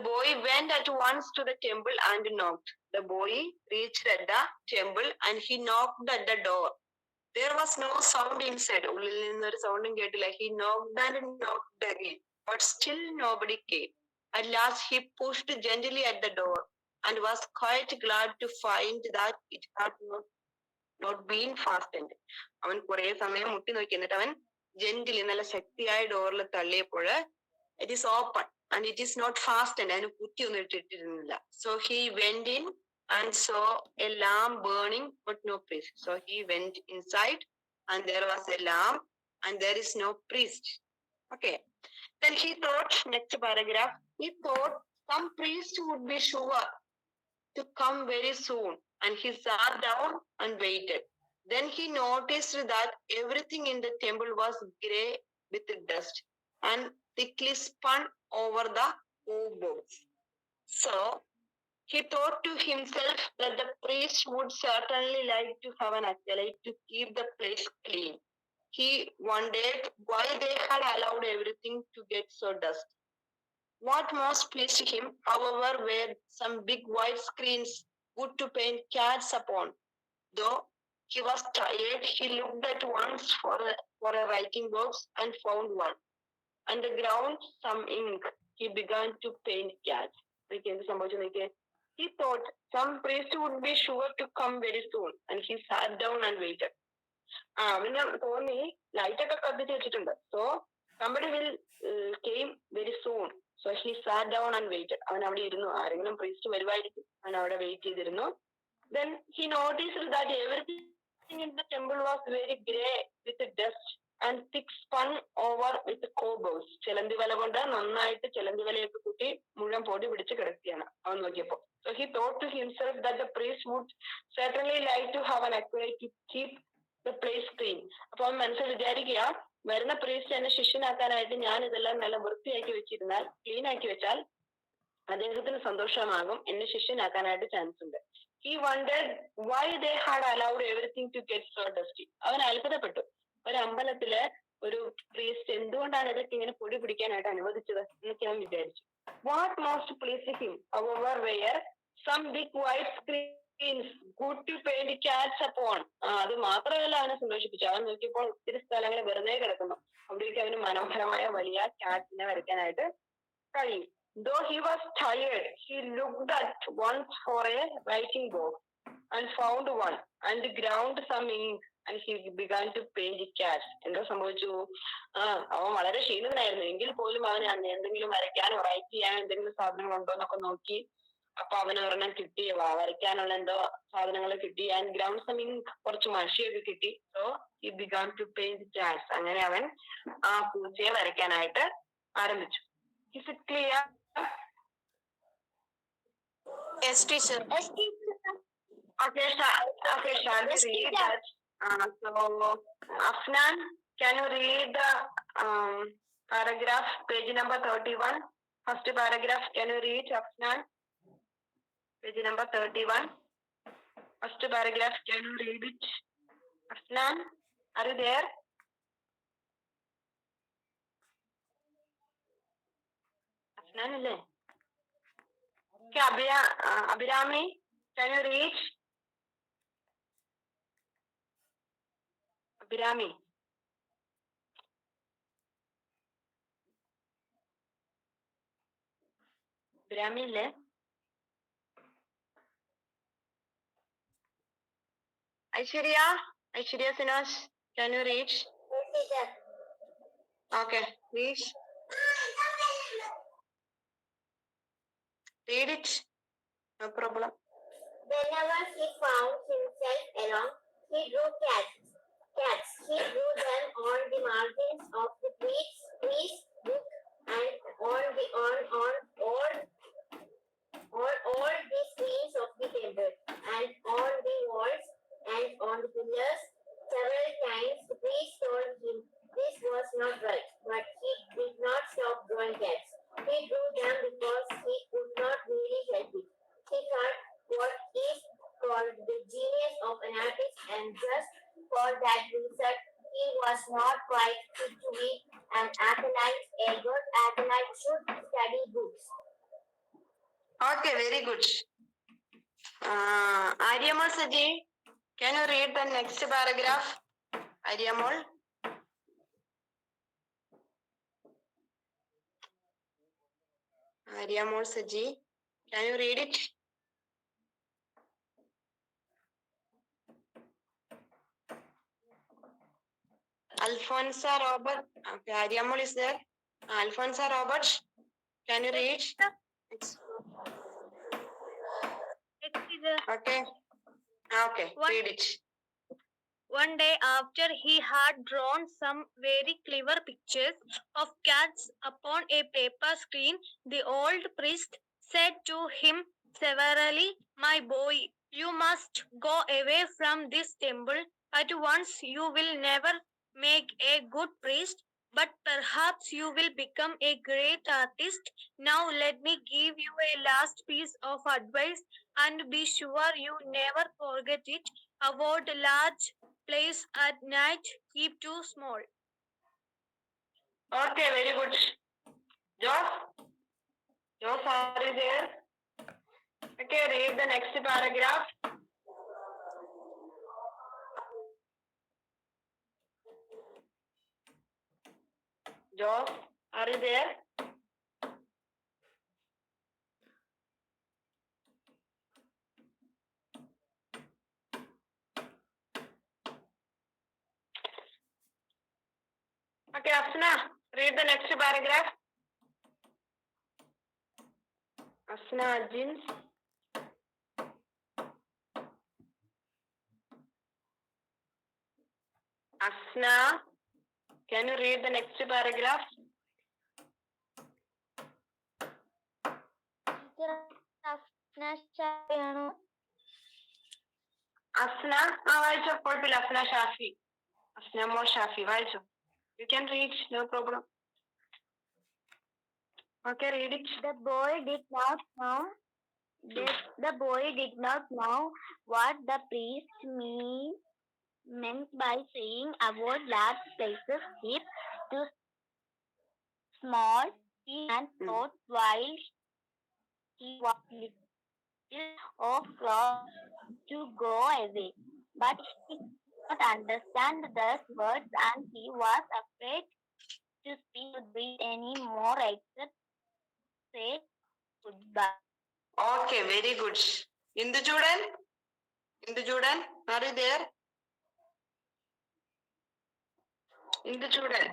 boy went at once to the temple and knocked. The boy reached at the temple and he knocked at the door. There was no sound inside. ഉള്ളിൽ നിന്നൊരു സൗണ്ടും കേട്ടില്ല. He knocked and knocked again, but still nobody came. At last he pushed gently at the door and was quite glad to find that it had not been fastened. അവൻ കുറെ സമയം മുട്ടി നോക്കി. എന്നിട്ട് അവൻ ജെന്റിലി നല്ല ശക്തിയായ ഡോറിൽ തള്ളിയപ്പോൾ it is open. and it is not fastened. So he went in and saw a lamp burning, but no priest. So he went inside, and there was a lamp, and there is no priest. Okay. Then he thought, next paragraph, he thought some priest would be sure to come very soon, and he sat down and waited. Then he noticed that everything in the temple was grey with dust and thickly spun over the cobwebs. So he thought to himself that the priest would certainly like to have an acolyte to keep the place clean. He wondered why they had allowed everything to get so dusty. What most pleased him, however, were some big white screens good to paint cats upon. Though he was tired, he looked at once for a writing box and found one. On the ground, some ink. He began to paint cats. He thought some priest would be sure to come very soon, and he sat down and waited. അവന് തോന്നി ലൈറ്റൊക്കെ കത്തിച്ച് വെച്ചിട്ടുണ്ട്. So somebody will came very soon. So he sat down and waited. അവൻ അവിടെ ഇരുന്നു. ആരെങ്കിലും priest വരുമായിരിക്കും. അവൻ അവിടെ വെയിറ്റ് ചെയ്തിരുന്നു. Then he noticed that everything in the temple was very grey with dust and thick spun over with cobwebs. ചെലന്തി വല കൊണ്ട് നന്നായിട്ട് ചെലന്തി വലയൊക്കെ കുത്തി മുഴുവൻ പൊടി പിടിച്ച് കിടക്കുകയാണ് അവൻ നോക്കിയപ്പോ. So he thought to himself that the priest would certainly like to have an acolyte to keep the place clean. അപ്പൊ അവൻ മനസ്സിൽ വിചാരിക്കുക, വരുന്ന പ്രീസ്റ്റ് എന്നെ ശിഷ്യനാക്കാനായിട്ട് ഞാൻ ഇതെല്ലാം നല്ല വൃത്തിയാക്കി വെച്ചിരുന്നാൽ, ക്ലീൻ ആക്കി വെച്ചാൽ അദ്ദേഹത്തിന് സന്തോഷമാകും, എന്നെ ശിഷ്യനാക്കാനായിട്ട് ചാൻസ് ഉണ്ട്. He wondered why they had allowed everything to get so dusty. അവൻ അത്ഭുതപ്പെട്ടു, ഒരു അമ്പലത്തില് ഒരു പ്രീസ്റ്റ് എന്തുകൊണ്ടാണ് ഇതൊക്കെ ഇങ്ങനെ പൊടി പിടിക്കാനായിട്ട് അനുവദിച്ചത് എന്നൊക്കെ അവൻ വിചാരിച്ചു. What most pleased him, however, were some big white screens good to paint cats upon. അത് മാത്രമല്ല അവനെ സന്തോഷിപ്പിച്ചു. അവൻ നോക്കിയപ്പോൾ ഒത്തിരി സ്ഥലങ്ങൾ വെറുതെ കിടക്കുന്നു, അവിടേക്ക് അവന് മനോഹരമായ വലിയ കാറ്റിനെ വരയ്ക്കാനായിട്ട് കഴിയും. Though he was tired, he looked at once for a writing box and found one, and ground some ink, and he began to paint cats. എന്താ സംഭവിച്ചു? അവൻ വളരെ ക്ഷീണിതനായിരുന്നു, എങ്കിൽ പോലും അവൻ എന്തെങ്കിലും വരയ്ക്കാനോ റൈറ്റ് ചെയ്യാനോ എന്തെങ്കിലും സാധനങ്ങൾ ഉണ്ടോ എന്നൊക്കെ നോക്കി. അപ്പൊ അവന് ഒരെണ്ണം കിട്ടി, വരയ്ക്കാനുള്ള എന്തോ സാധനങ്ങൾ കിട്ടി. ആൻഡ് ഗ്രൗണ്ട് സം ഇങ്ക്, കുറച്ച് മഷിയൊക്കെ കിട്ടി. So he began to paint cats. അങ്ങനെ അവൻ ആ പൂച്ചയെ വരയ്ക്കാനായിട്ട് ആരംഭിച്ചു. Is it clear? Yes, teacher. Okay, shall we read that? So, Afnan, can you read the paragraph, page number 31? First paragraph, can you read, Afnan? Page number 31. First paragraph, can you read it? Afnan, are you there? Afnan, is there? Okay, Abhirami, can you read? Abhirami. Abhirami, is there? Aishwarya Sinas, can you read? Okay, please. Read it. No problem. Whenever he found himself alone, he drew cats. He drew them on the margins of the trees, book, and on all the screens of the temple, and on the walls, and on the pillars. Several times the priest told him this was not right, but he did not stop drawing cats. He drew them because he could not really help it. He had what is called the genius of an artist, and just for that reason he was not quite fit to be an acolyte. A good acolyte should study books. Okay, very good. Aryamol Saji, can you read the next paragraph? Aryamol. Aryamol Saji, can you read it? Alfonso Robert. Okay, Aryamol is there. Alfonso Robert, Can you read? Okay. Okay. Read it. One day after he had drawn some very clever pictures of cats upon a paper screen, the old priest said to him severely, "My boy, you must go away from this temple at once. You will never make a good priest, but perhaps you will become a great artist. Now let me give you a last piece of advice, and be sure you never forget it. Avoid large place at night, keep too small." Okay, very good. Josh? Josh, are you there? Okay, read the next paragraph. Josh, are you there? Okay, Asna, read the next paragraph. Asna, Jins. Asna, can you read the next paragraph? Asna, വായിച്ചോ കുഴപ്പമില്ല Asna Shafi. Asna Mo Shafi, വായിച്ചോ. You can read, no problem. Okay, read it. The boy did not know. The boy did not know what the priest meant by saying avoid large places, keep too small. He and thought while he was little off close to go away. But he did not understand those words, and he was afraid to speak or breathe any more except say goodbye. Okay, very good. Indu Judan? Indu Judan, are you there? Indu Judan.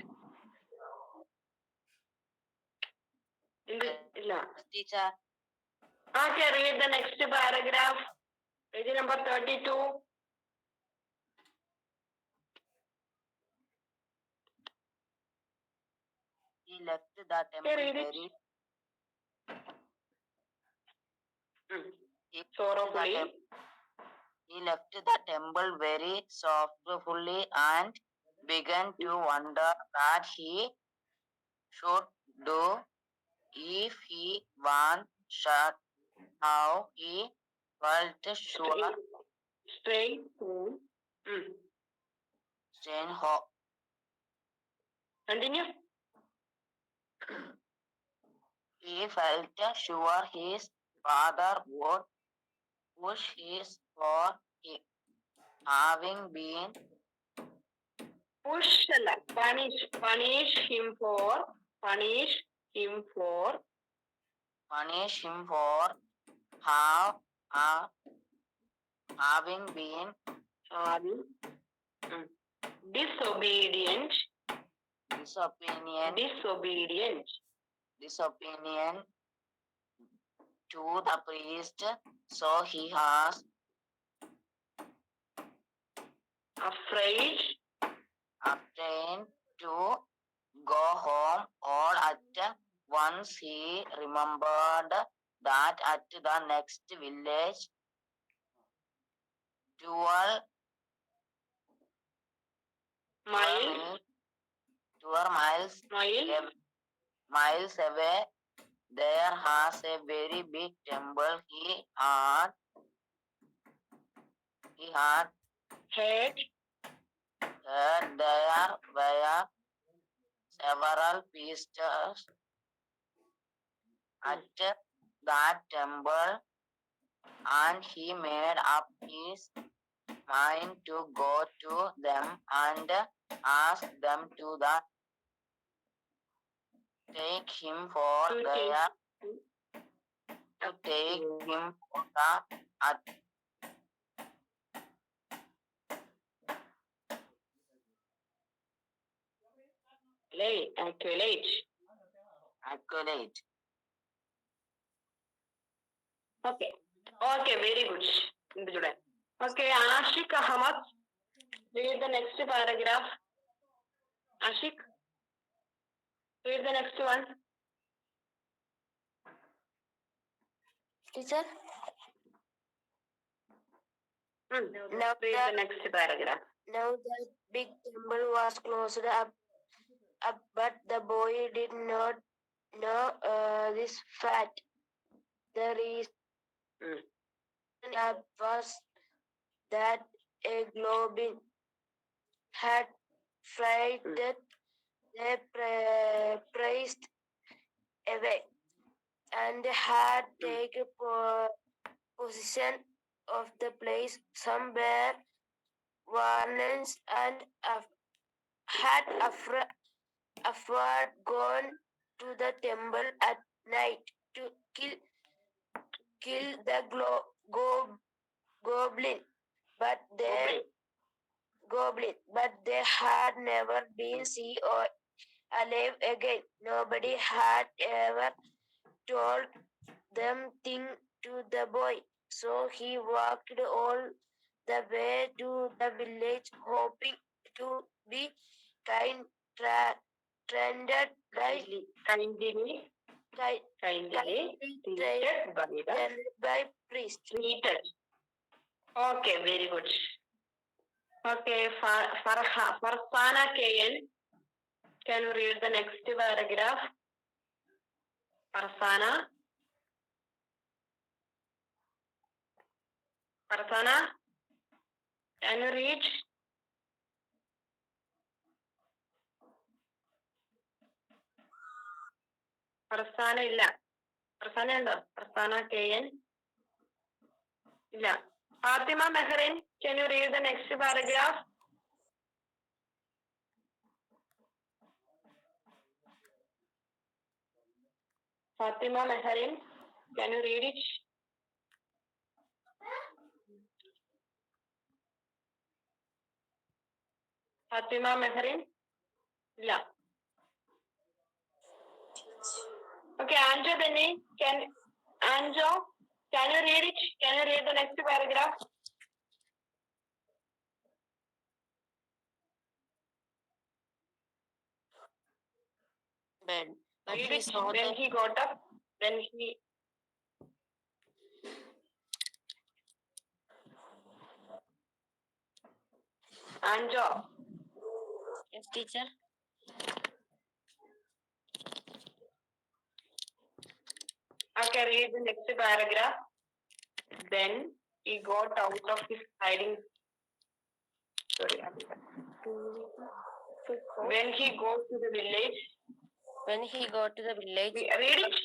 Illa. Teacher. Okay, read the next paragraph. Page number 32. He left the temple Okay, read it. very Sorrowfully. He left the temple very sorrowfully and began to wonder what he should do if he once shut. How he felt sure Straight home. staying home. Continue. He felt sure his father would push his for him, having been Push, punish him for having been disobedient to the priest, so he has afraid to go home all at once. He remembered that at the next village 12 miles away there has a very big temple. He had heard there were several priests at that temple, and he made up his mind to go to them and ask them to take him for accolade. Okay. Okay, very good. Okay, Ashik Ahmad, read the next paragraph. Ashik, read the next one. Teacher? Now read the next paragraph. Now the big temple was closed up, but the boy did not know this fact. The reason was that a goblin had frightened the priest away and had taken possession of the place. Some were warnings and had afraid gone to the temple at night to kill the goblin, but they had never been seen or alive again. Nobody had ever told them thing to the boy, so he walked all the way to the village, hoping to be kind, trended by Kindly treated by priest. treated. Okay, very good. Okay, Farsana KN, can you read the next paragraph? Farsana, can you read? Farsana ഇല്ല. Farsana ഉണ്ടോ? Farsana KN ഇല്ല. Fatima Mehrin, can you read the next paragraph? Fatima Mehrin, can you read it? Fatima Mehrin? Yeah. Okay, Anjo Benny, can you read it? Can you read the next paragraph? But Read it. When he got up, when he Anjo. Yes, teacher. Okay, read the next paragraph. Then he got out of his hiding. Sorry. When he got to the village. When he got to the village, Read it.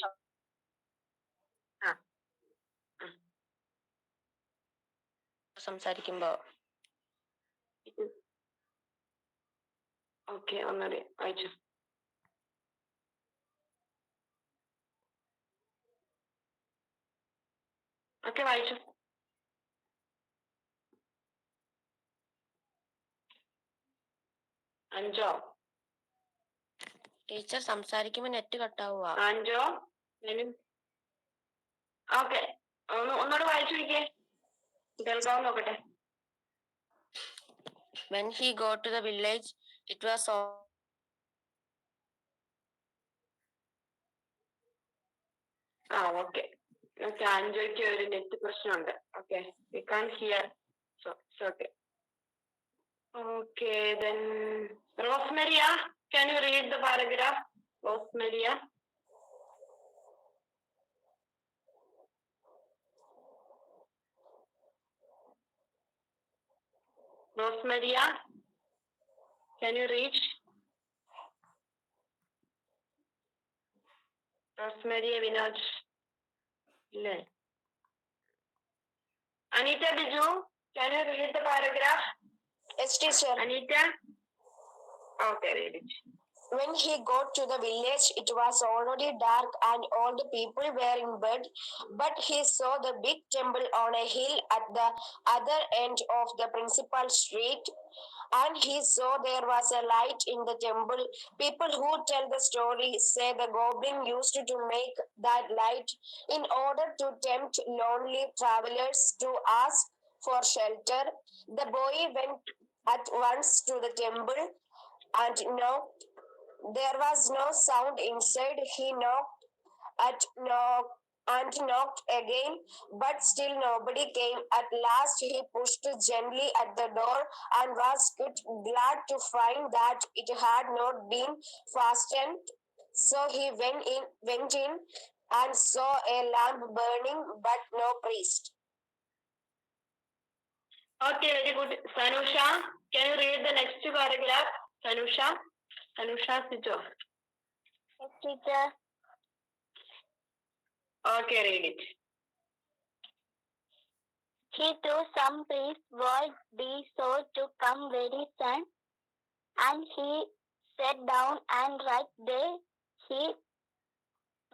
സംസാരിക്കുമ്പോ okay ഒന്നുകൂടി വായിച്ചു. Okay വായിച്ചു. അഞ്ചോ teacher സംസാരിക്കുമ്പോ net കട്ടാവുക. അഞ്ചോ okay ഒന്നുകൂടെ വായിച്ചു നോക്കിയേ, കേൾക്കാവും നോക്കട്ടെ. When he got to the village, it was all. Okay okay, അഞ്ചോയ്ക്ക് ഒരു നെറ്റ് പ്രശ്നമുണ്ട്. Okay, we can hear, so it's okay. Okay, then Rosemaria, can you read the paragraph? Rosemaria. Rosemaria, can you read? Rosemaria Vinod. Anita Biju, can you read the paragraph? Yes, teacher. Anita? Okay, read it. When he got to the village, it was already dark and all the people were in bed, but he saw the big temple on a hill at the other end of the principal street. and he saw there was a light in the temple. People who tell the story say the goblin used to make that light in order to tempt lonely travelers to ask for shelter. The boy went at once to the temple and knocked. There was no sound inside. He knocked again, but still nobody came. At last he pushed gently at the door and was glad to find that it had not been fastened. So he went in and saw a lamp burning, but no priest. Okay, very good. Sanusha, can you read the next paragraph? Sanusha, switch off. Yes, teacher. Okay, read it. He threw some priests would be sure to come very soon, and he sat down and right there he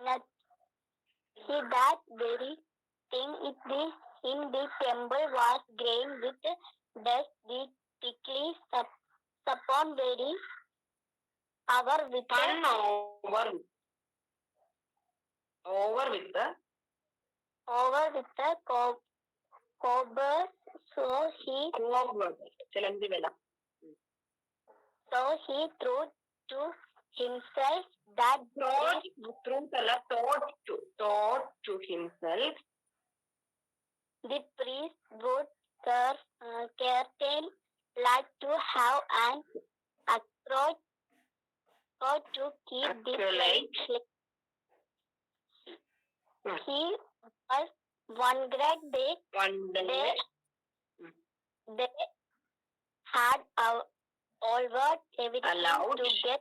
that very thing in the temple was green with dust the thickly upon very over with the cobwebs, so he threw to himself that thought to himself the priest would curtain like to have an approach to keep the flame. He was one great day. They had allowed everything to get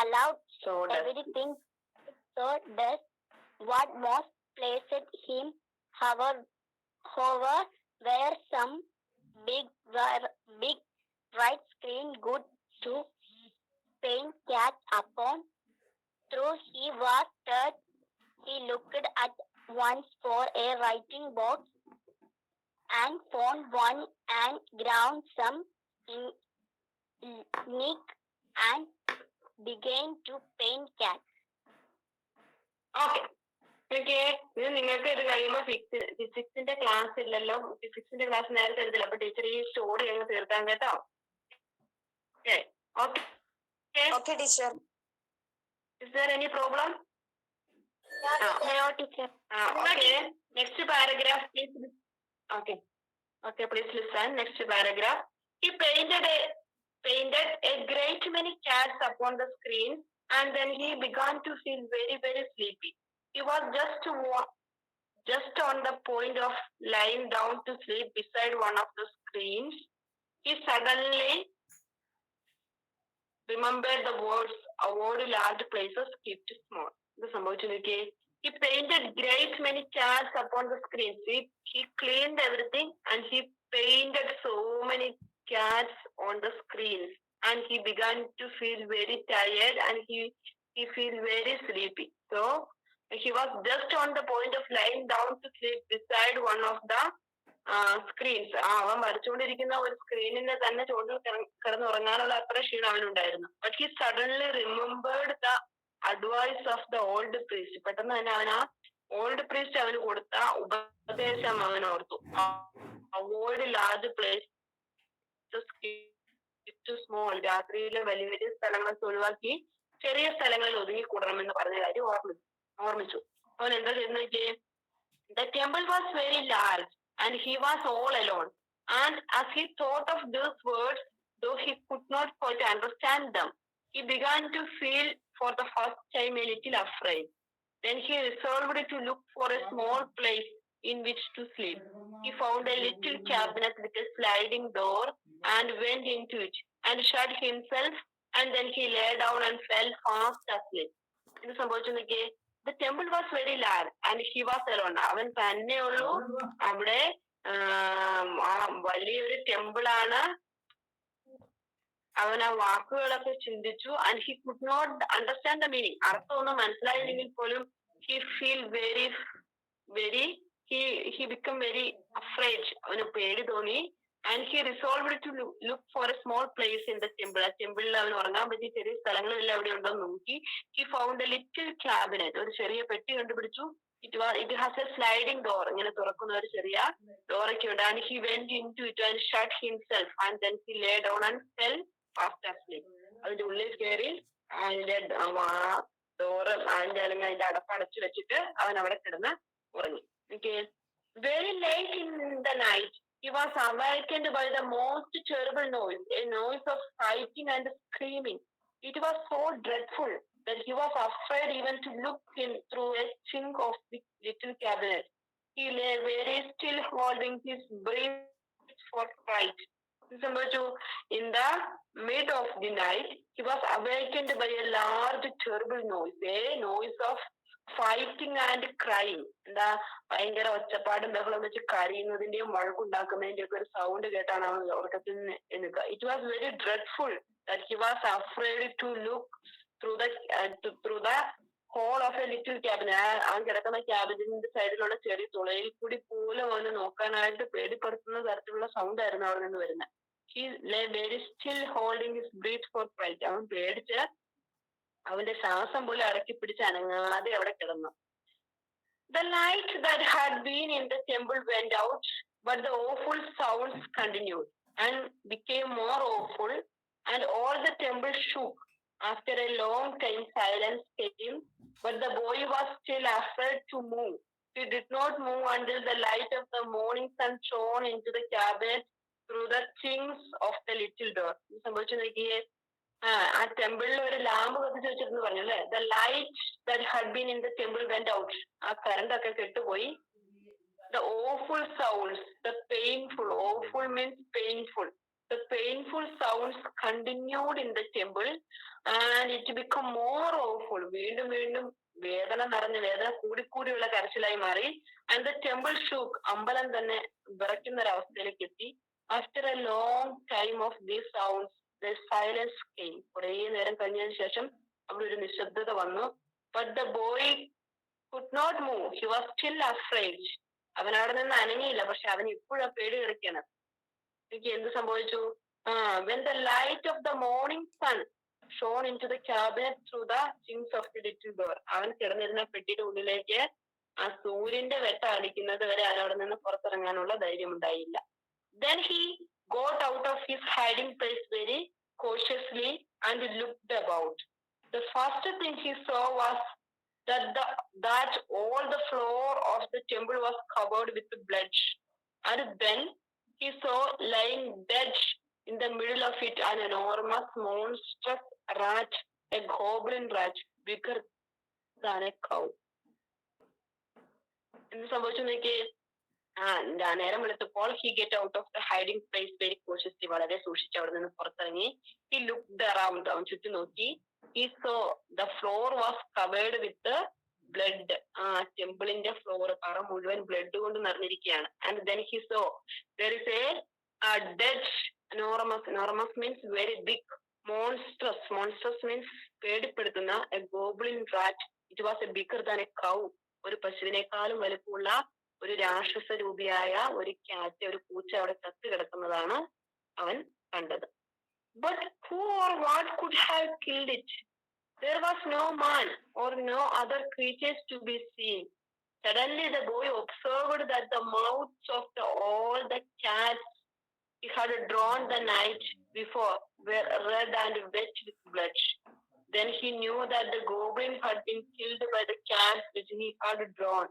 allowed everything. So that's what most pleased him. However, were some big bright screen good to paint cat upon. Through he was stirred, he looked at once for a writing box and found one and ground some ink and began to paint cat. Okay. Okay, ഇത് നിങ്ങൾക്ക് ഇത് കഴിയുമ്പോൾ ഫിസിക്സിന്റെ class ഇല്ലല്ലോ. ഫിസിക്സിന്റെ class നേരത്തെ എടുത്തില്ല. അപ്പൊ teacher ഈ story അങ്ങ് തീർക്കാൻ കേട്ടോ. Okay, teacher. Is there any problem? No, teacher. Okay. Next paragraph, please. Okay, please listen. Next paragraph. He painted a great many cats upon the screen, and then he began to feel very, very sleepy. He was just on the point of lying down to sleep beside one of the screens. He suddenly remembered the words, avoid large places, keep it small. He painted great many cats upon the screen. He cleaned everything and he painted so many cats on the screen. And he began to feel very tired and he feel very sleepy. So he was just on the point of lying down to sleep beside one of the screens. അവൻ വരച്ചുകൊണ്ടിരിക്കുന്ന ഒരു സ്ക്രീനിന്റെ തന്നെ ചോട്ടിൽ കിടന്നുറങ്ങാനുള്ള അത്ര ക്ഷീണം അവനുണ്ടായിരുന്നു. But he suddenly remembered the advice of the old priest. പെട്ടെന്ന് തന്നെ അവൻ ആ ഓൾഡ് പ്രീസ്റ്റ് അവന് കൊടുത്ത ഉപദേശം അവൻ ഓർത്തു. Avoid large place small. രാത്രിയിലെ വലിയ വലിയ സ്ഥലങ്ങളൊക്കെ ഒഴിവാക്കി ചെറിയ സ്ഥലങ്ങളിൽ ഒതുങ്ങിക്കൂടണമെന്ന് പറഞ്ഞ കാര്യം ഓർമ്മിച്ചു. അവൻ എന്താ ചെയ്യുന്ന? The temple was very large and he was all alone. And as he thought of these words, though he could not quite understand them, he began to feel for the first time a little afraid. Then he resolved to look for a small place in which to sleep. He found a little cabinet with a sliding door and went into it and shut himself, and then he lay down and fell fast asleep. ഇത് സംഭവിച്ചെന്നൊക്കെ The temple was very large and he was alone. അവൻ തന്നെ ഉള്ളൂ അവിടെ. വലിയൊരു ടെമ്പിളാണ്. അവൻ ആ വാക്കുകളൊക്കെ ചിന്തിച്ചു. and he could not understand the meaning. അർത്ഥം ഒന്നും മനസ്സിലായില്ലെങ്കിൽ പോലും he feel he become very afraid. അവന് പേടി തോന്നി. and he resolved to look for a small place in the temple. ആ ടെമ്പിളിൽ അവൻ ഉറങ്ങാൻ പറ്റിയ ചെറിയ സ്ഥലങ്ങളെല്ലാം അവിടെ ഉണ്ടോന്ന് നോക്കി. He found a little cabinet, ഒരു ചെറിയ പെട്ടി കണ്ടുപിടിച്ചു. It has a sliding door, ഇങ്ങനെ തുറക്കുന്ന ഒരു ചെറിയ door ഒക്കെ ഉണ്ട്. And he went into it and shut himself, and then he lay down and fell fast asleep. അതിന്റെ ഉള്ളിൽ കയറി അതിന്റെ ഡോറ് അതിന്റെ അടപ്പടച്ചു വെച്ചിട്ട് അവൻ അവിടെ കിടന്ന് ഉറങ്ങി. Okay. Very late in the night, he was awakened by the most terrible noise, a noise of fighting and screaming. It was so dreadful that he was afraid even to look in through a chink of the little cabinet. He lay very still, holding his breath for fright. In the mid of the night, he was awakened by a large, terrible noise, a noise of fighting and crying. എന്താ, ഭയങ്കര ഒച്ചപ്പാടും ബഹളം വെച്ച് കരയുന്നതിന്റെയും വഴക്കുണ്ടാക്കുന്നതിന്റെയും ഒക്കെ ഒരു sound കേട്ടാണ് അവൻ ഉറക്കത്തിൽ നിന്ന് എഴുന്നേൽക്കുക. It was very dreadful that he was afraid to look through the hole of a little cabin. ആ കിടക്കുന്ന ക്യാബിനിന്റെ സൈഡിലുള്ള ചെറിയ തുളയിൽ കൂടി പോലും അവന് നോക്കാനായിട്ട് പേടിപ്പെടുത്തുന്ന തരത്തിലുള്ള സൗണ്ട് ആയിരുന്നു അവിടെ നിന്ന് വരുന്നത്. He lay very still holding his breath for fright. അവൻ പേടിച്ച് അവന്റെ ശ്വാസം പോലും അടക്കി പിടിച്ച് അനങ്ങാതെ അവിടെ കിടന്നു. The light that had been in the temple went out, but the awful sounds continued and became more awful, and all the temple shook. After a long time, silence came, but the boy was still afraid to move. He did not move until the light of the morning sun shone into the cabinet through the chinks of the little door. സംഭവിച്ചു നോക്കിയേ, ആ ടെമ്പിളിൽ ഒരു lamp കത്തിച്ച് വെച്ചിരുന്നു പറഞ്ഞു അല്ലെ. The light that had been in the temple went out. ആ current ഒക്കെ കെട്ടുപോയി. The awful sounds, the painful, awful means painful, the painful sounds continued in the temple and it became more awful. വീണ്ടും വീണ്ടും വേദന നിറഞ്ഞ, വേദന കൂടിക്കൂടിയുള്ള കരച്ചിലായി മാറി. And the temple shook, അമ്പലം തന്നെ വിറയ്ക്കുന്ന ഒരവസ്ഥയിലേക്ക് എത്തി. After A long time of these sounds the silence came. കുറേ നേരം കഴിഞ്ഞതിന് ശേഷം അവിടെ ഒരു നിശബ്ദത വന്നു. But the boy could not move. He was still afraid. അവൻ അവിടെ നിന്ന് അനങ്ങിയില്ല, പക്ഷെ അവൻ ഇപ്പോഴും പേടി കിടക്കുകയാണ്. എനിക്ക് എന്ത് സംഭവിച്ചു? When the light of the morning sun shone into the cabinet through the chinks of the little door. അവൻ കിടന്നിരുന്ന പെട്ടിയുടെ ഉള്ളിലേക്ക് ആ സൂര്യന്റെ വെട്ട അടിക്കുന്നത് വരെ അവൻ അവിടെ നിന്ന് പുറത്തിറങ്ങാനുള്ള ധൈര്യം ഉണ്ടായില്ല. Then he got out of his hiding place very cautiously and looked about. The first thing he saw was that all the floor of the temple was covered with blood. And then he saw lying dead in the middle of it an enormous monstrous rat, a goblin rat, bigger than a cow. എന്ത് സംഭവിച്ചു നോക്കി? നേരം വെളുത്തപ്പോൾ he get out of the hiding place very cautiously, വളരെ സൂക്ഷിച്ച് അവിടെ നിന്ന് പുറത്തിറങ്ങി. He looked around, അവൻ ചുറ്റും നോക്കി. He saw the floor was covered with blood. ടെമ്പിളിന്റെ ഫ്ലോർ പറ മുഴുവൻ ബ്ലഡ് കൊണ്ട് നിറഞ്ഞിരിക്കുകയാണ്. And then he saw there is a dead, enormous means very big, monstrous means പേടിപ്പെടുത്തുന്ന, a goblin rat. It was a bigger than a cow. ഒരു പശുവിനേക്കാളും വലുപ്പമുള്ള ഒരു രാക്ഷസ രൂപിയായ ഒരു ക്യാറ്റ്, ഒരു പൂച്ച അവിടെ ചത്തു കിടക്കുന്നതാണ് അവൻ കണ്ടത്. But who or what could have killed it? There was no man or no other creatures to be seen. Suddenly the boy observed that the mouths of all the cats he had drawn the night before were red and wet with blood. Then he knew that the goblin had been killed by the cats which he had drawn.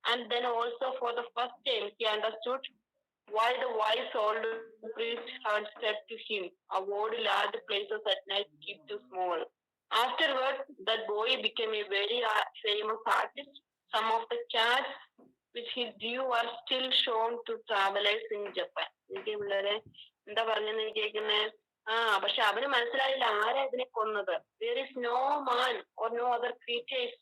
And then also for the first time he understood why the wise old priest had said to him, avoid large places at night, keep too small. Afterward, that boy became a very famous artist. Some of the cats which he drew are still shown to travelers in Japan. എനിക്ക് പിള്ളേരെ എന്താ പറഞ്ഞെന്ന് കേൾക്കുന്നേ? പക്ഷെ അവന് മനസ്സിലായില്ല ആരാ ഇതിനെ കൊന്നത്. There is no man or no other creatures.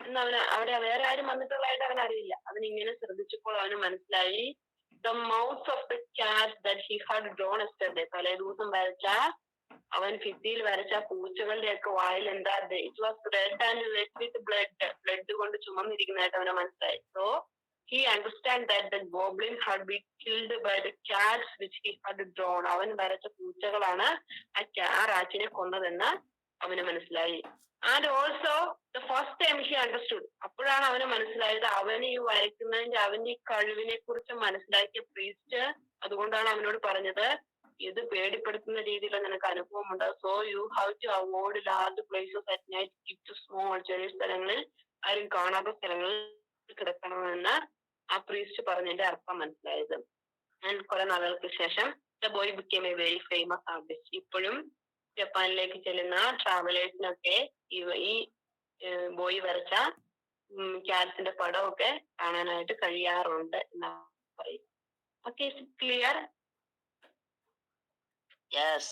എന്നവന് അവിടെ വേറെ ആരും വന്നിട്ടുള്ളതായിട്ട് അവൻ അറിയില്ല. അവനിങ്ങനെ ശ്രദ്ധിച്ചപ്പോൾ അവന് മനസ്സിലായി the mouths of the cat that he had drawn yesterday. തലേ ദിവസം വരച്ച, അവൻ ഭിത്തിയിൽ വരച്ച പൂച്ചകളുടെ ഒക്കെ വായിൽ എന്താ, it was red and wet with blood കൊണ്ട് ചുമന്നിരിക്കുന്നതായിട്ട് അവന് മനസ്സിലായി. So he understand that the goblin had been killed by the cats which he had drawn. അവൻ വരച്ച പൂച്ചകളാണ് ആ റാറ്റിനെ കൊന്നതെന്ന് അവന് മനസ്സിലായി. And also the first time he understood. അപ്പോഴാണ് അവന് മനസ്സിലായത് അവന് ഈ വരയ്ക്കുന്നതിന്റെ അവന്റെ ഈ കഴിവിനെ കുറിച്ച് മനസ്സിലാക്കിയ പ്രീസ്റ്റ് അതുകൊണ്ടാണ് അവനോട് പറഞ്ഞത് ഇത് പേടിപ്പെടുത്തുന്ന രീതിയിൽ നിനക്ക് അനുഭവമുണ്ട്. So you have to avoid large places at night, keep to small, ചെറിയ സ്ഥലങ്ങളിൽ ആരും കാണാത്ത സ്ഥലങ്ങളിൽ കിടക്കണമെന്ന് ആ പ്രീസ്റ്റ് പറഞ്ഞതിന്റെ അർത്ഥം മനസ്സിലായത്. ആൻഡ് കുറെ നാളുകൾക്ക് ശേഷം the boy became A very famous artist. ഇപ്പോഴും ജപ്പാനിലേക്ക് ചെല്ലുന്ന ട്രാവലേഴ്സിനൊക്കെ ഈ ബോയ് വരച്ച ക്യാറ്റ്സിന്റെ പടമൊക്കെ കാണാനായിട്ട് കഴിയാറുണ്ട് എന്നാണ് പറയും. Okay, clear? Yes.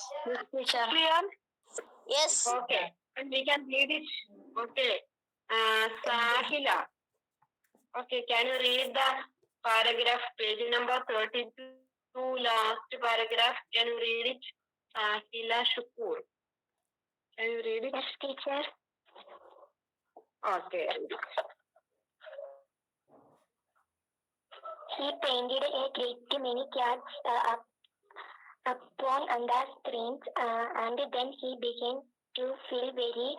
Clear? Yes. Okay, and we can read it. Okay, Sahila. Okay, can you read the paragraph, page number 32, last paragraph? Can you read it? Sahila Shukur. Can you read it? Yes, teacher. Okay. He painted a great many cats upon the screens, and then he began to feel very,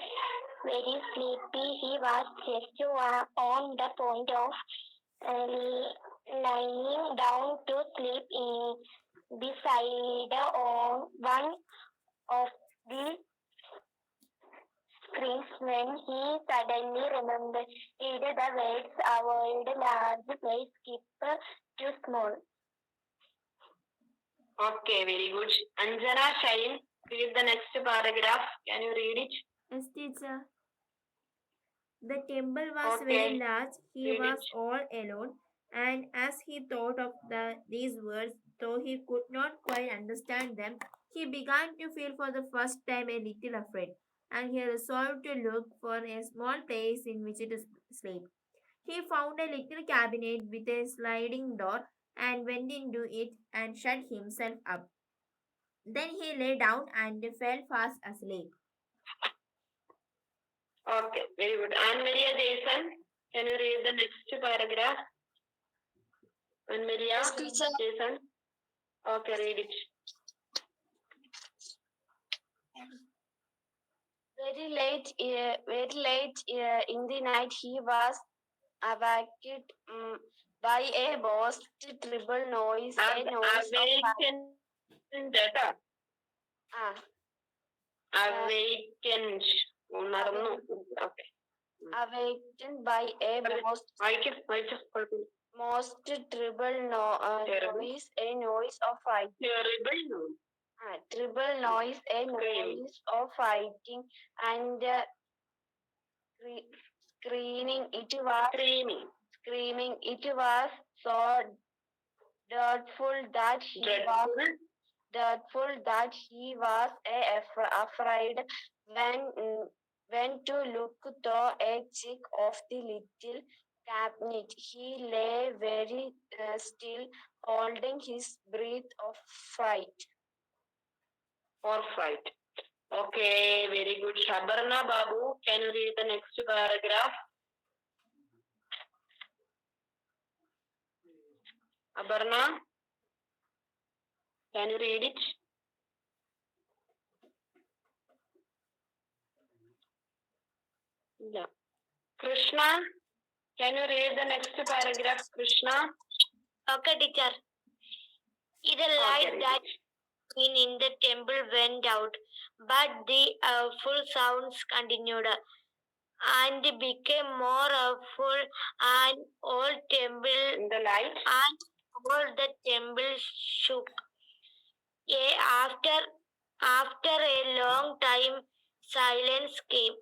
very sleepy. He was just on the point of lying down to sleep beside on one of the screens when he suddenly remembered the words avoid large place, keep too small. Okay, very good. Anjana Shain, read the next paragraph. Can you read it? Yes, teacher. The temple was Okay. very large. He Read was it. all alone, and as he thought of these words, though he could not quite understand them, he began to feel for the first time a little afraid, and he resolved to look for a small place in which to sleep. He found a little cabinet with a sliding door and went into it and shut himself up. Then he lay down and fell fast asleep. Okay, very good. Anne Maria Jason, can you read the next paragraph? Anne Maria Yes, teacher. Jason. Okay, read it. Very late in the night, he was awakened by a most terrible noise. A noise of Awakened. Data. ah, Awakened. ഉണർന്നു. Okay. awakened by a most terrible Terrible. noise. A noise of fighting. Terrible. Terrible noise. A noise of fighting and screaming. It was screaming. It was so dreadful that he was afraid when to look through a cheek of the little cabinet. He lay very still, holding his breath of fright. Or fright. Okay, very good. Shabarna Babu, can you read the next paragraph? Abarna, can you read it? Yeah. Krishna, can you read the next paragraph, Krishna? Okay, teacher. The light that in the temple went out, but the awful sounds continued and became more awful, and all temple In the light. and all the temple shook. After a long time, silence came.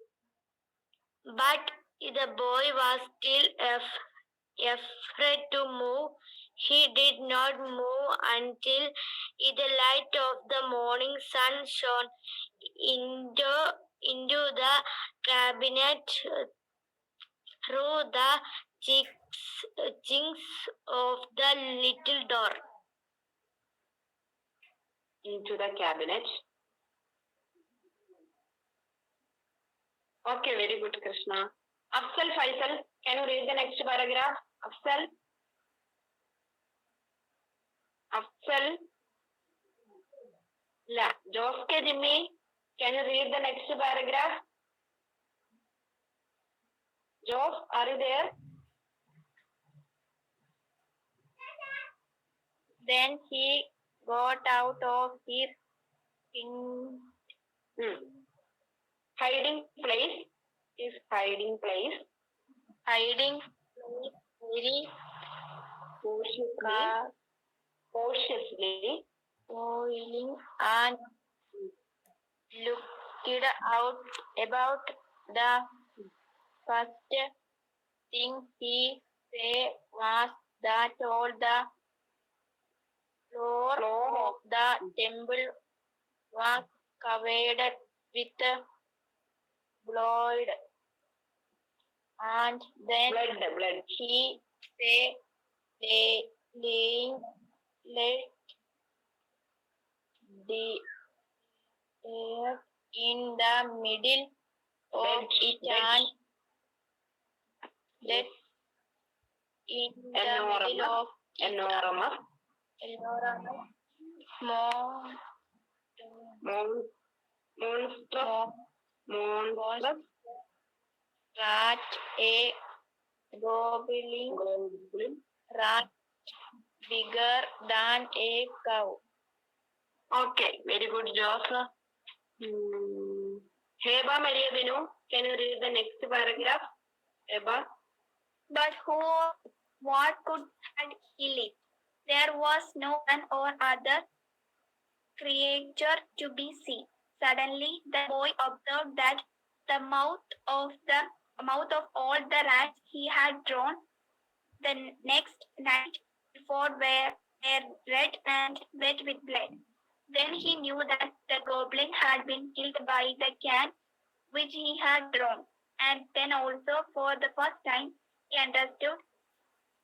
But the boy was still afraid to move. He did not move until the light of the morning sun shone into the cabinet through the chinks of the little door. Into the cabinet. Okay, very good, Krishna. Afzal Faisal, can you read the next paragraph? Afzal. Afzal. La. Joske Jimmy, can you read the next paragraph? Jos, are you there? Then he got out of his Hiding place is hiding place. hiding very Cautiously. boiling and looked out about. The first thing he said was that all the floor of the temple was covered with blood. And then Blood. he said, laying the air in the middle of it and let in the middle of Enormous. Monstrous. Rat, a gobbling rat bigger than a cow. Okay, very good, Jos. Heba Maria Binu, can you read the next paragraph? Heba. But what could have killed it? There was no one or other creature to be seen. Suddenly, the boy observed that the mouth of all the rats he had drawn the next night before were red and wet with blood. Then he knew that the goblin had been killed by the cat which he had drawn, and then also for the first time he understood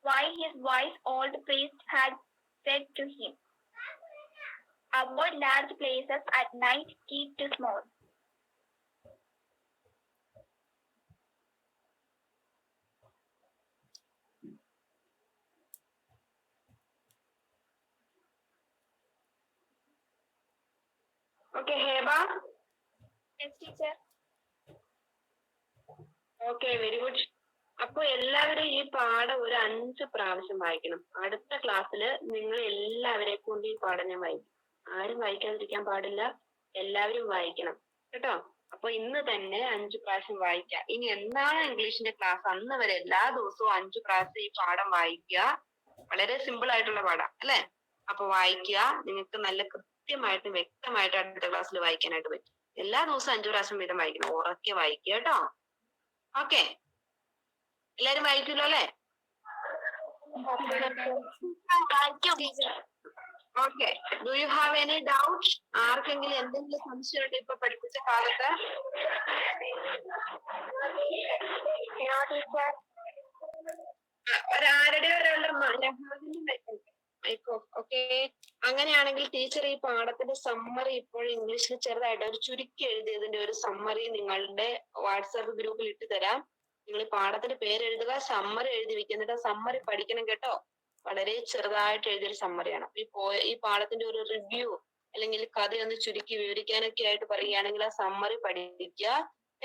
why his wise old priest had said to him, avoid large places at night, keep to small. Okay, Heba. Yes, teacher. Okay, very good. അപ്പൊ എല്ലാവരും ഈ പാഠം ഒരു 5 പ്രാവശ്യം വായിക്കണം. അടുത്ത ക്ലാസ്സില് നിങ്ങൾ എല്ലാവരെ കൊണ്ട് ഈ പാഠം ഞാൻ വായിക്കും. ആരും വായിക്കാതിരിക്കാൻ പാടില്ല, എല്ലാവരും വായിക്കണം കേട്ടോ. അപ്പൊ ഇന്ന് തന്നെ 5 പ്രാവശ്യം വായിക്കുക. ഇനി എന്നാണ് ഇംഗ്ലീഷിന്റെ ക്ലാസ് അന്ന് വരെ എല്ലാ ദിവസവും 5 പ്രാവശ്യം ഈ പാഠം വായിക്കുക. വളരെ സിമ്പിൾ ആയിട്ടുള്ള പാഠം അല്ലെ? അപ്പൊ വായിക്കുക. നിങ്ങൾക്ക് നല്ല കൃത്യമായിട്ടും വ്യക്തമായിട്ട് അടുത്ത ക്ലാസ്സിൽ വായിക്കാനായിട്ട് പറ്റും. എല്ലാ ദിവസവും 5 പ്രാവശ്യം വീതം വായിക്കണം. ഉറക്കെ വായിക്കുക കേട്ടോ. ഓക്കെ, എല്ലാരും വായിക്കുമല്ലോ അല്ലെ? Okay, do you have any doubt? ആർക്കെങ്കിലും എന്തെങ്കിലും സംശയമുണ്ട് ഇപ്പൊ പഠിപ്പിച്ച കാലത്ത്? ഒരാരുടെ ഓക്കെ, അങ്ങനെയാണെങ്കിൽ ടീച്ചർ ഈ പാഠത്തിന്റെ സമ്മറി ഇപ്പോൾ ഇംഗ്ലീഷിൽ ചെറുതായിട്ട് ഒരു ചുരുക്കി എഴുതിയതിന്റെ ഒരു സമ്മറി നിങ്ങളുടെ വാട്സാപ്പ് ഗ്രൂപ്പിൽ ഇട്ട് തരാം. നിങ്ങൾ ഈ പാഠത്തിന്റെ പേര് എഴുതുക, സമ്മറി എഴുതി വെക്കുക, എന്നിട്ട് സമ്മറി പഠിക്കണം കേട്ടോ. വളരെ ചെറുതായിട്ട് എഴുതിയൊരു സമ്മറിയാണ്. ഈ പാഠത്തിന്റെ ഒരു റിവ്യൂ അല്ലെങ്കിൽ കഥയൊന്ന് ചുരുക്കി വിവരിക്കാനൊക്കെ ആയിട്ട് പറയുകയാണെങ്കിൽ ആ സമ്മറി പഠിക്കുക,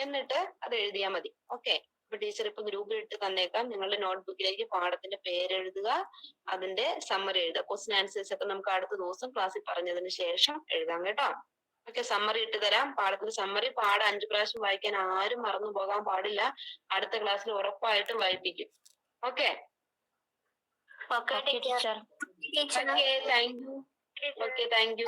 എന്നിട്ട് അത് എഴുതിയാൽ മതി. ഓക്കെ, അപ്പൊ ടീച്ചർ ഇപ്പൊ ഗ്രൂപ്പിൽ ഇട്ട് തന്നേക്കാം. നിങ്ങളുടെ നോട്ട്ബുക്കിലേക്ക് പാഠത്തിന്റെ പേരെഴുതുക, അതിന്റെ സമ്മറി എഴുതുക. ക്വസ്റ്റ്യൻ ആൻസേഴ്സ് ഒക്കെ നമുക്ക് അടുത്ത ദിവസം ക്ലാസ്സിൽ പറഞ്ഞതിന് ശേഷം എഴുതാം കേട്ടോ. ഓക്കെ, സമ്മറി ഇട്ട് തരാം. പാഠത്തിന്റെ സമ്മറി പാഠം 5 പ്രാവശ്യം വായിക്കാൻ ആരും മറന്നു പോകാൻ പാടില്ല. അടുത്ത ക്ലാസ്സിൽ ഉറപ്പായിട്ടും വായിപ്പിക്കും. Okay, thank you. Okay, thank U.